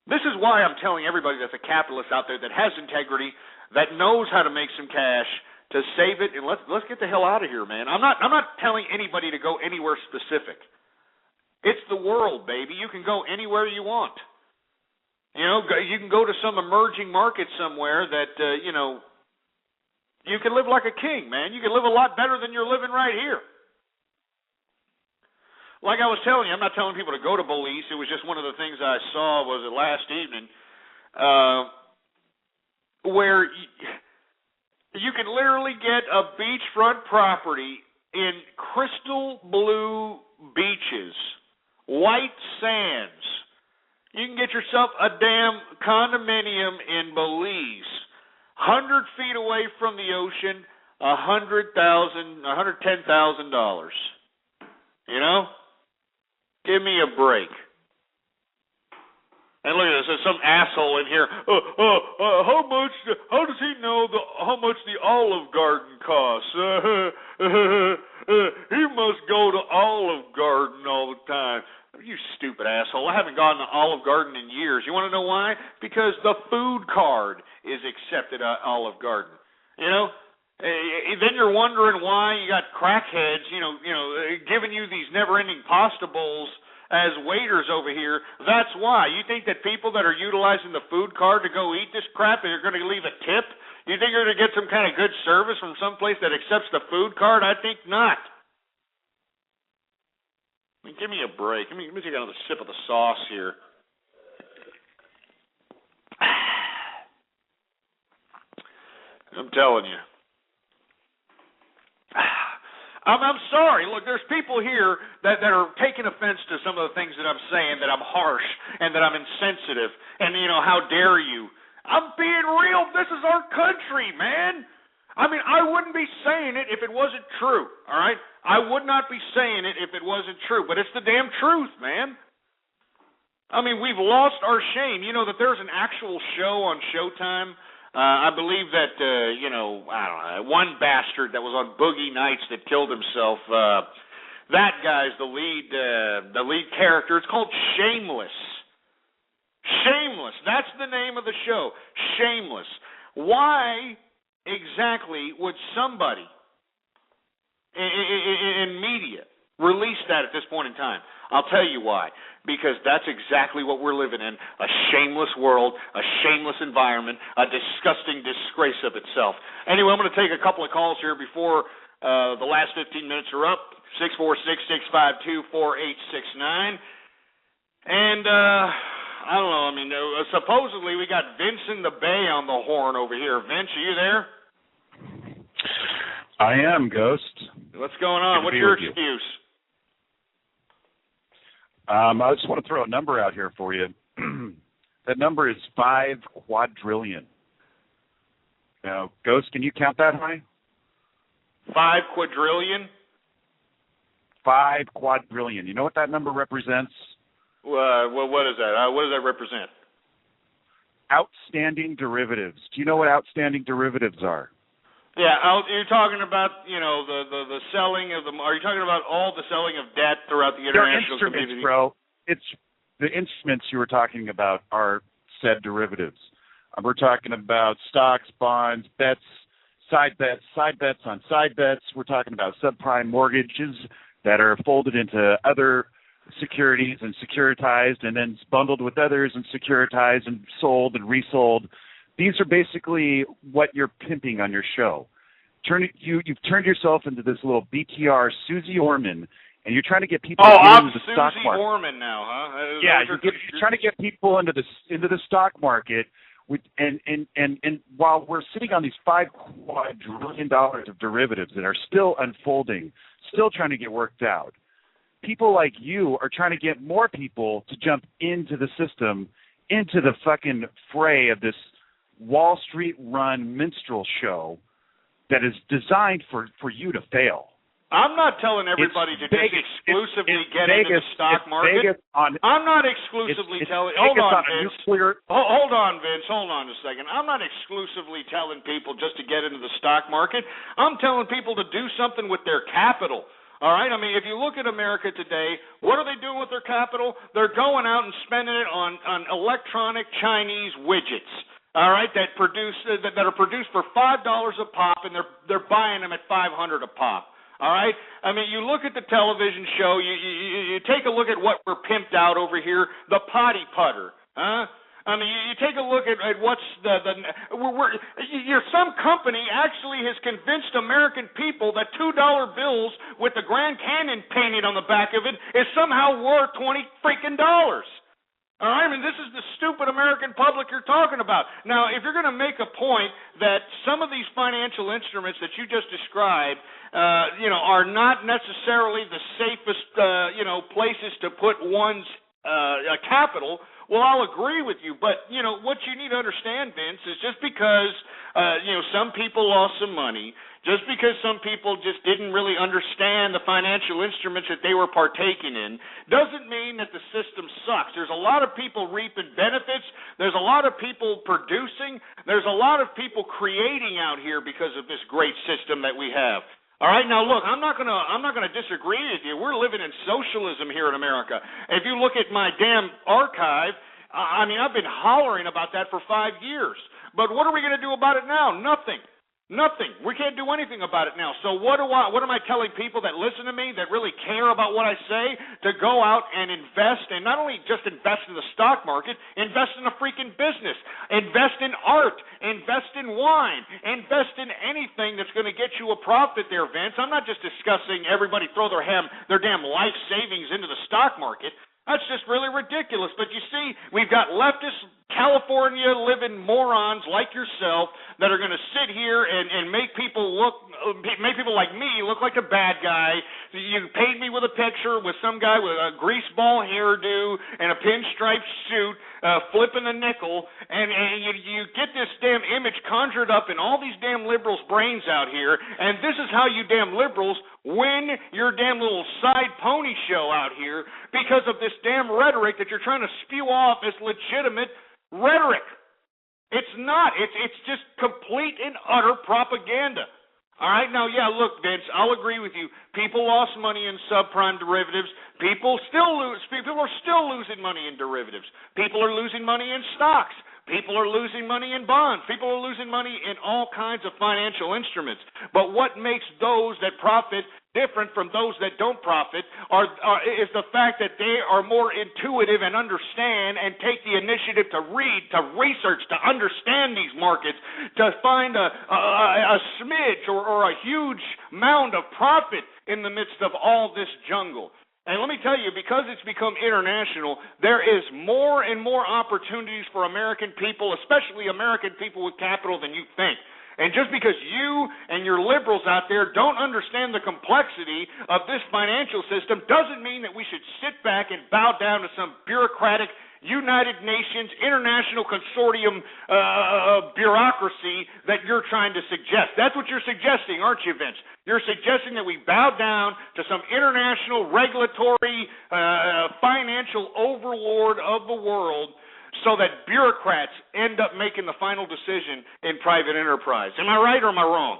This is why I'm telling everybody that's a capitalist out there that has integrity, that knows how to make some cash, to save it, and let's get the hell out of here, man. I'm not telling anybody to go anywhere specific. It's the world, baby. You can go anywhere you want. You can go to some emerging market somewhere that, you can live like a king, man. You can live a lot better than you're living right here. Like I was telling you, I'm not telling people to go to Belize. It was just one of the things I saw was it last evening, where you can literally get a beachfront property in crystal blue beaches, white sands. You can get yourself a damn condominium in Belize, 100 feet away from the ocean, $110,000. Give me a break. And look at this, there's some asshole in here. How does he know how much the Olive Garden costs? He must go to Olive Garden all the time. You stupid asshole. I haven't gone to Olive Garden in years. You want to know why? Because the food card is accepted at Olive Garden. Then you're wondering why you got crackheads, giving you these never-ending pasta bowls as waiters over here. That's why. You think that people that are utilizing the food card to go eat this crap are going to leave a tip? You think you're going to get some kind of good service from someplace that accepts the food card? I think not. I mean, give me a break. Let me take another sip of the sauce here. I'm telling you. I'm sorry. Look, there's people here that are taking offense to some of the things that I'm saying, that I'm harsh and that I'm insensitive, and, how dare you? I'm being real. This is our country, man. I mean, I wouldn't be saying it if it wasn't true, all right? I would not be saying it if it wasn't true, but it's the damn truth, man. I mean, we've lost our shame. You know that there's an actual show on Showtime. I believe that, I don't know, one bastard that was on Boogie Nights that killed himself. That guy's the lead character. It's called Shameless. Shameless. That's the name of the show. Shameless. Why exactly would somebody in media release that at this point in time? I'll tell you why. Because that's exactly what we're living in, a shameless world, a shameless environment, a disgusting disgrace of itself. Anyway, I'm going to take a couple of calls here before the last 15 minutes are up, 646-652-4869. And, I don't know, supposedly we got Vince in the Bay on the horn over here. Vince, are you there? I am, Ghost. What's going on? What's your excuse? I just want to throw a number out here for you. That number is 5 quadrillion. Now, Ghost, can you count that high? 5 quadrillion? 5 quadrillion. You know what that number represents? What is that? What does that represent? Outstanding derivatives. Do you know what outstanding derivatives are? Yeah, you're talking about, the selling of are you talking about all the selling of debt throughout the international community? Bro. It's the instruments you were talking about are said derivatives. We're talking about stocks, bonds, bets, side bets on side bets. We're talking about subprime mortgages that are folded into other securities and securitized and then bundled with others and securitized and sold and resold. These are basically what you're pimping on your show. You've turned yourself into this little BTR Susie Orman, and you're trying to get people into the stock market. Susie Orman now, huh? Yeah, you're trying to get people into the stock market, and while we're sitting on these $5 quadrillion of derivatives that are still unfolding, still trying to get worked out. People like you are trying to get more people to jump into the system, into the fucking fray of this Wall Street run minstrel show that is designed for you to fail. I'm not telling everybody to just exclusively get into the stock market. I'm not exclusively telling. Hold on, Vince. Hold on, Vince. Hold on a second. I'm not exclusively telling people just to get into the stock market. I'm telling people to do something with their capital. All right? I mean, if you look at America today, what are they doing with their capital? They're going out and spending it on electronic Chinese widgets. All right, that are produced for $5 a pop, and they're buying them at $500 a pop. All right, I mean, you look at the television show, you take a look at what we're pimped out over here, the potty putter, huh? I mean, you take a look at what's some company actually has convinced American people that $2 bills with the Grand Canyon painted on the back of it is somehow worth $20 freaking dollars. All right, I mean, this is the stupid American public you're talking about. Now, if you're going to make a point that some of these financial instruments that you just described, are not necessarily the safest, places to put one's capital, well, I'll agree with you. But, what you need to understand, Vince, is just because, some people lost some money, just because some people just didn't really understand the financial instruments that they were partaking in, doesn't mean that the system sucks. There's a lot of people reaping benefits. There's a lot of people producing. There's a lot of people creating out here because of this great system that we have. All right, now look, I'm not gonna disagree with you. We're living in socialism here in America. If you look at my damn archive, I've been hollering about that for 5 years. But what are we gonna do about it now? Nothing. Nothing. We can't do anything about it now. So what am I telling people that listen to me, that really care about what I say, to go out and invest, and not only just invest in the stock market, invest in a freaking business, invest in art, invest in wine, invest in anything that's going to get you a profit there, Vince. I'm not just discussing everybody throw their damn life savings into the stock market. That's just really ridiculous. But you see, we've got leftists California living morons like yourself that are going to sit here and make people like me look like a bad guy. You paint me with a picture with some guy with a greaseball hairdo and a pinstripe suit flipping a nickel, and you get this damn image conjured up in all these damn liberals' brains out here, and this is how you damn liberals win your damn little side pony show out here because of this damn rhetoric that you're trying to spew off as legitimate rhetoric. It's not. It's just complete and utter propaganda. All right, now, yeah, look, Vince, I'll agree with you. People lost money in subprime derivatives. People are still losing money in derivatives. People are losing money in stocks. People are losing money in bonds. People are losing money in all kinds of financial instruments. But what makes those that profit different from those that don't profit is the fact that they are more intuitive and understand and take the initiative to read, to research, to understand these markets, to find a smidge or a huge mound of profit in the midst of all this jungle. And let me tell you, because it's become international, there is more and more opportunities for American people, especially American people with capital, than you think. And just because you and your liberals out there don't understand the complexity of this financial system doesn't mean that we should sit back and bow down to some bureaucratic United Nations international consortium bureaucracy that you're trying to suggest. That's what you're suggesting, aren't you, Vince? You're suggesting that we bow down to some international regulatory financial overlord of the world so that bureaucrats end up making the final decision in private enterprise. Am I right or am I wrong?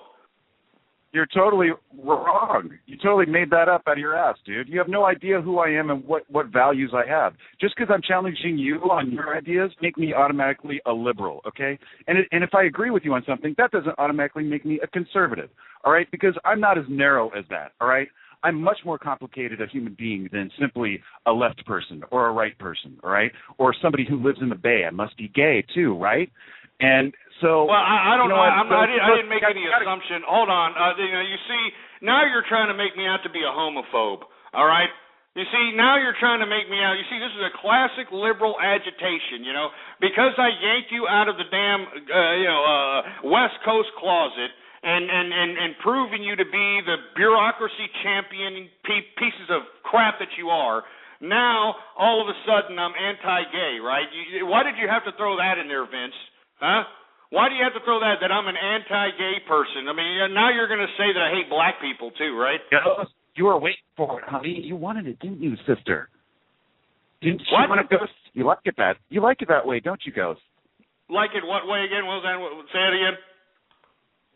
You're totally wrong. You totally made that up out of your ass, dude. You have no idea who I am and what values I have. Just because I'm challenging you on your ideas make me automatically a liberal, okay? And if I agree with you on something, that doesn't automatically make me a conservative, all right? Because I'm not as narrow as that, all right? I'm much more complicated a human being than simply a left person or a right person, all right? Or somebody who lives in the Bay. I must be gay too, right? And so, well, I don't know. I didn't make any assumption. Hold on. You see, now you're trying to make me out to be a homophobe. All right. You see, now you're trying to make me out. You see, this is a classic liberal agitation. You know, because I yanked you out of the damn West Coast closet and proving you to be the bureaucracy champion pieces of crap that you are. Now all of a sudden I'm anti-gay, right? Why did you have to throw that in there, Vince? Huh? Why do you have to throw that I'm an anti-gay person? I mean, now you're going to say that I hate black people too, right? Ghost, you were waiting for it, honey. You wanted it, didn't you, sister? Didn't you what? want it, Ghost? You like it that way, don't you, Ghost? Like it what way again? What was that? Say it again.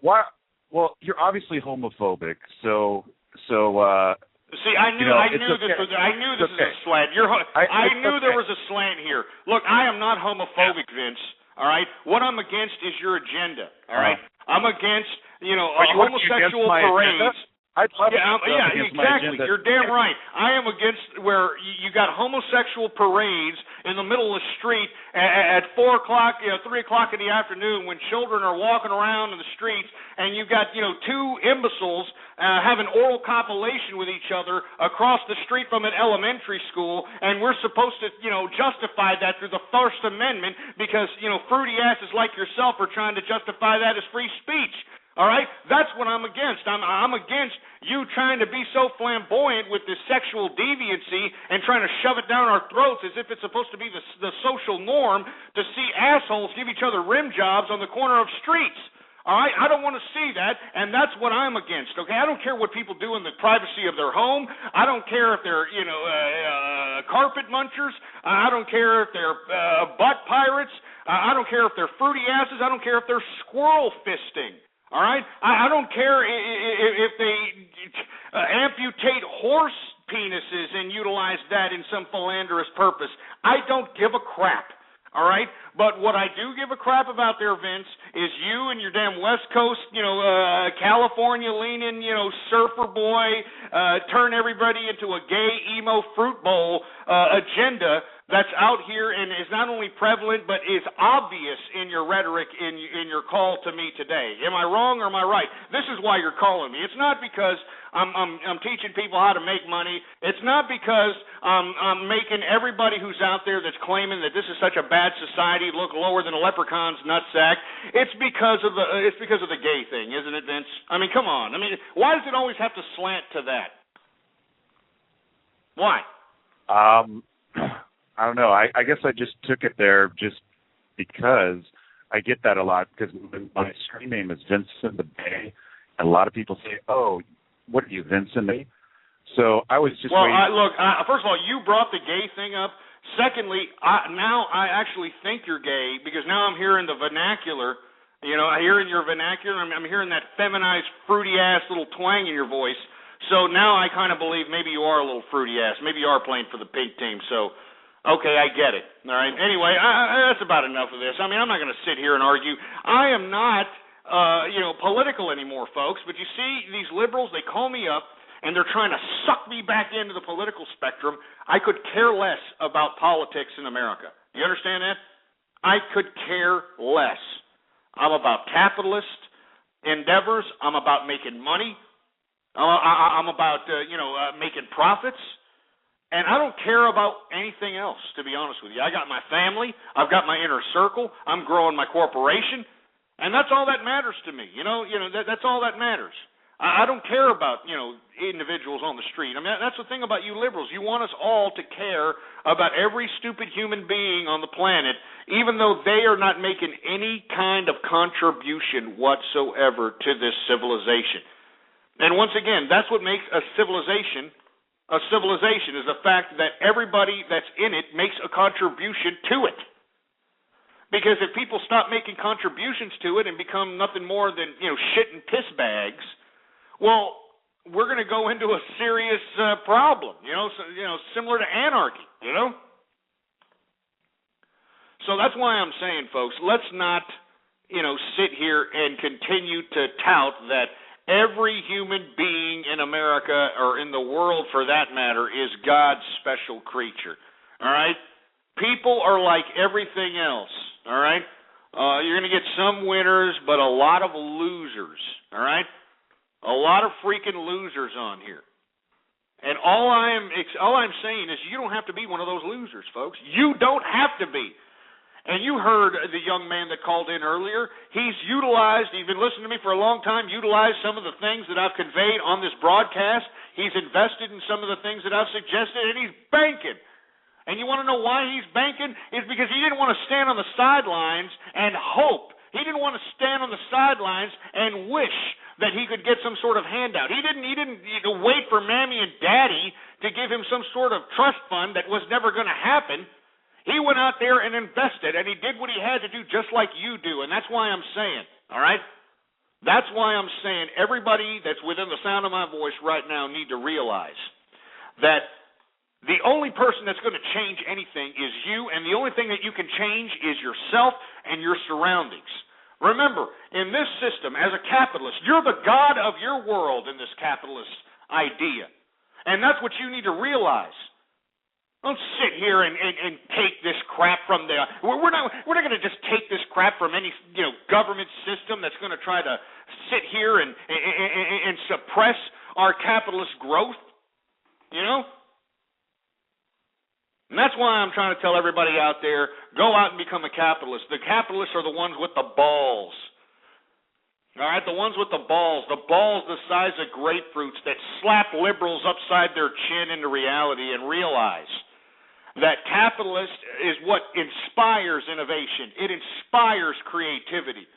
Why? Well, you're obviously homophobic, so. See, I knew this was a slant. I knew there was a slant here. Look, I am not homophobic, Vince. All right, what I'm against is your agenda. All right, I'm against homosexual parades. I'd love exactly. You're damn right. I am against where you got homosexual parades in the middle of the street at 4 o'clock, 3 o'clock in the afternoon when children are walking around in the streets, and you got two imbeciles having oral copulation with each other across the street from an elementary school, and we're supposed to justify that through the First Amendment because fruity asses like yourself are trying to justify that as free speech. All right, that's what I'm against. I'm against you trying to be so flamboyant with this sexual deviancy and trying to shove it down our throats as if it's supposed to be the social norm to see assholes give each other rim jobs on the corner of streets. All right, I don't want to see that, and that's what I'm against. Okay, I don't care what people do in the privacy of their home. I don't care if they're carpet munchers. I don't care if they're butt pirates. I don't care if they're fruity asses. I don't care if they're squirrel fisting. All right? I don't care if they amputate horse penises and utilize that in some philanderous purpose. I don't give a crap. All right? But what I do give a crap about there, Vince, is you and your damn West Coast, California-leaning, surfer boy, turn everybody into a gay emo fruit bowl agenda that's out here and is not only prevalent but is obvious in your rhetoric in your call to me today. Am I wrong or am I right? This is why you're calling me. It's not because I'm teaching people how to make money. It's not because I'm making everybody who's out there that's claiming that this is such a bad society look lower than a leprechaun's nutsack. It's because of the gay thing, isn't it, Vince? I mean, come on. I mean, why does it always have to slant to that? Why? I don't know. I guess I just took it there just because I get that a lot, because my screen name is Vincent the Bay, and a lot of people say, "Oh, what are you, Vincent?" So I was just waiting. Look, first of all, you brought the gay thing up. Secondly, now I actually think you're gay, because now I'm hearing the vernacular. You know, I hear in your vernacular, I'm hearing that feminized, fruity-ass little twang in your voice. So now I kind of believe maybe you are a little fruity-ass. Maybe you are playing for the pink team. So, okay, I get it. All right. Anyway, that's about enough of this. I mean, I'm not going to sit here and argue. I am not, political anymore, folks. But you see, these liberals, they call me up, and they're trying to suck me back into the political spectrum. I could care less about politics in America. You understand that? I could care less. I'm about capitalist endeavors. I'm about making money. I'm about, making profits. And I don't care about anything else, to be honest with you. I got my family. I've got my inner circle. I'm growing my corporation. And that's all that matters to me. That's all that matters. I don't care about, individuals on the street. I mean, that's the thing about you liberals. You want us all to care about every stupid human being on the planet, even though they are not making any kind of contribution whatsoever to this civilization. And once again, that's what makes a civilization is the fact that everybody that's in it makes a contribution to it. Because if people stop making contributions to it and become nothing more than, shit and piss bags, well, we're going to go into a serious problem, similar to anarchy, So that's why I'm saying, folks, let's not, sit here and continue to tout that every human being in America, or in the world for that matter, is God's special creature, all right? People are like everything else, all right? You're going to get some winners, but a lot of losers, all right? A lot of freaking losers on here. And all I'm saying is you don't have to be one of those losers, folks. You don't have to be. And you heard the young man that called in earlier. He's been listening to me for a long time, utilized some of the things that I've conveyed on this broadcast. He's invested in some of the things that I've suggested, and he's banking. And you want to know why he's banking? It's because he didn't want to stand on the sidelines and hope. He didn't want to stand on the sidelines and wish that he could get some sort of handout. He didn't wait for Mammy and Daddy to give him some sort of trust fund that was never going to happen. He went out there and invested, and he did what he had to do, just like you do. And that's why I'm saying, all right? That's why I'm saying everybody that's within the sound of my voice right now need to realize that the only person that's going to change anything is you, and the only thing that you can change is yourself and your surroundings. Remember, in this system, as a capitalist, you're the god of your world in this capitalist idea. And that's what you need to realize. Don't sit here and take this crap from the... We're not going to just take this crap from any government system that's going to try to sit here and suppress our capitalist growth, And that's why I'm trying to tell everybody out there, go out and become a capitalist. The capitalists are the ones with the balls. All right, the ones with the balls the size of grapefruits that slap liberals upside their chin into reality and realize that capitalist is what inspires innovation. It inspires creativity.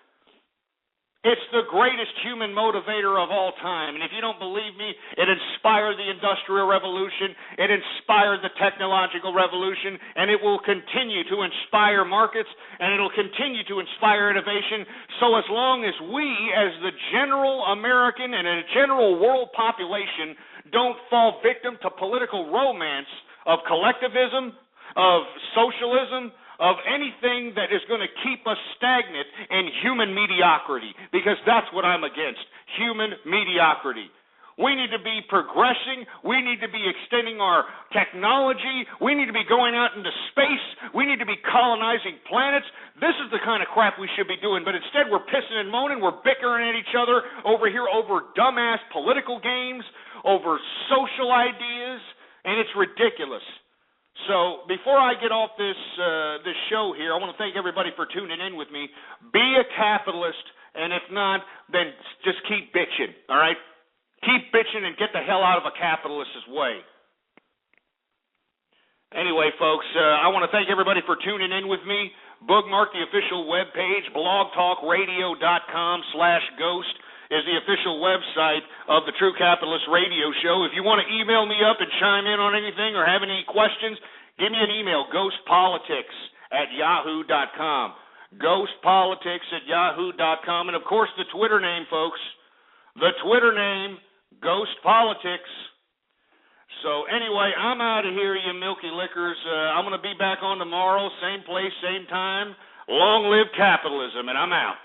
It's the greatest human motivator of all time. And if you don't believe me, it inspired the Industrial Revolution. It inspired the Technological Revolution. And it will continue to inspire markets. And it will continue to inspire innovation. So as long as we, as the general American and a general world population, don't fall victim to political romance of collectivism, of socialism, of anything that is going to keep us stagnant in human mediocrity, because that's what I'm against, human mediocrity. We need to be progressing. We need to be extending our technology. We need to be going out into space. We need to be colonizing planets. This is the kind of crap we should be doing, but instead we're pissing and moaning. We're bickering at each other over here over dumbass political games, over social ideas. and it's ridiculous. So before I get off this show here, I want to thank everybody for tuning in with me. Be a capitalist, and if not, then just keep bitching, all right? Keep bitching and get the hell out of a capitalist's way. Anyway, folks, I want to thank everybody for tuning in with me. Bookmark the official webpage, blogtalkradio.com/ghost. Is the official website of the True Capitalist Radio Show. If you want to email me up and chime in on anything or have any questions, give me an email, ghostpolitics@yahoo.com. Ghostpolitics@yahoo.com. And, of course, the Twitter name, folks. The Twitter name, Ghost Politics. So, anyway, I'm out of here, you milky lickers. I'm going to be back on tomorrow, same place, same time. Long live capitalism, and I'm out.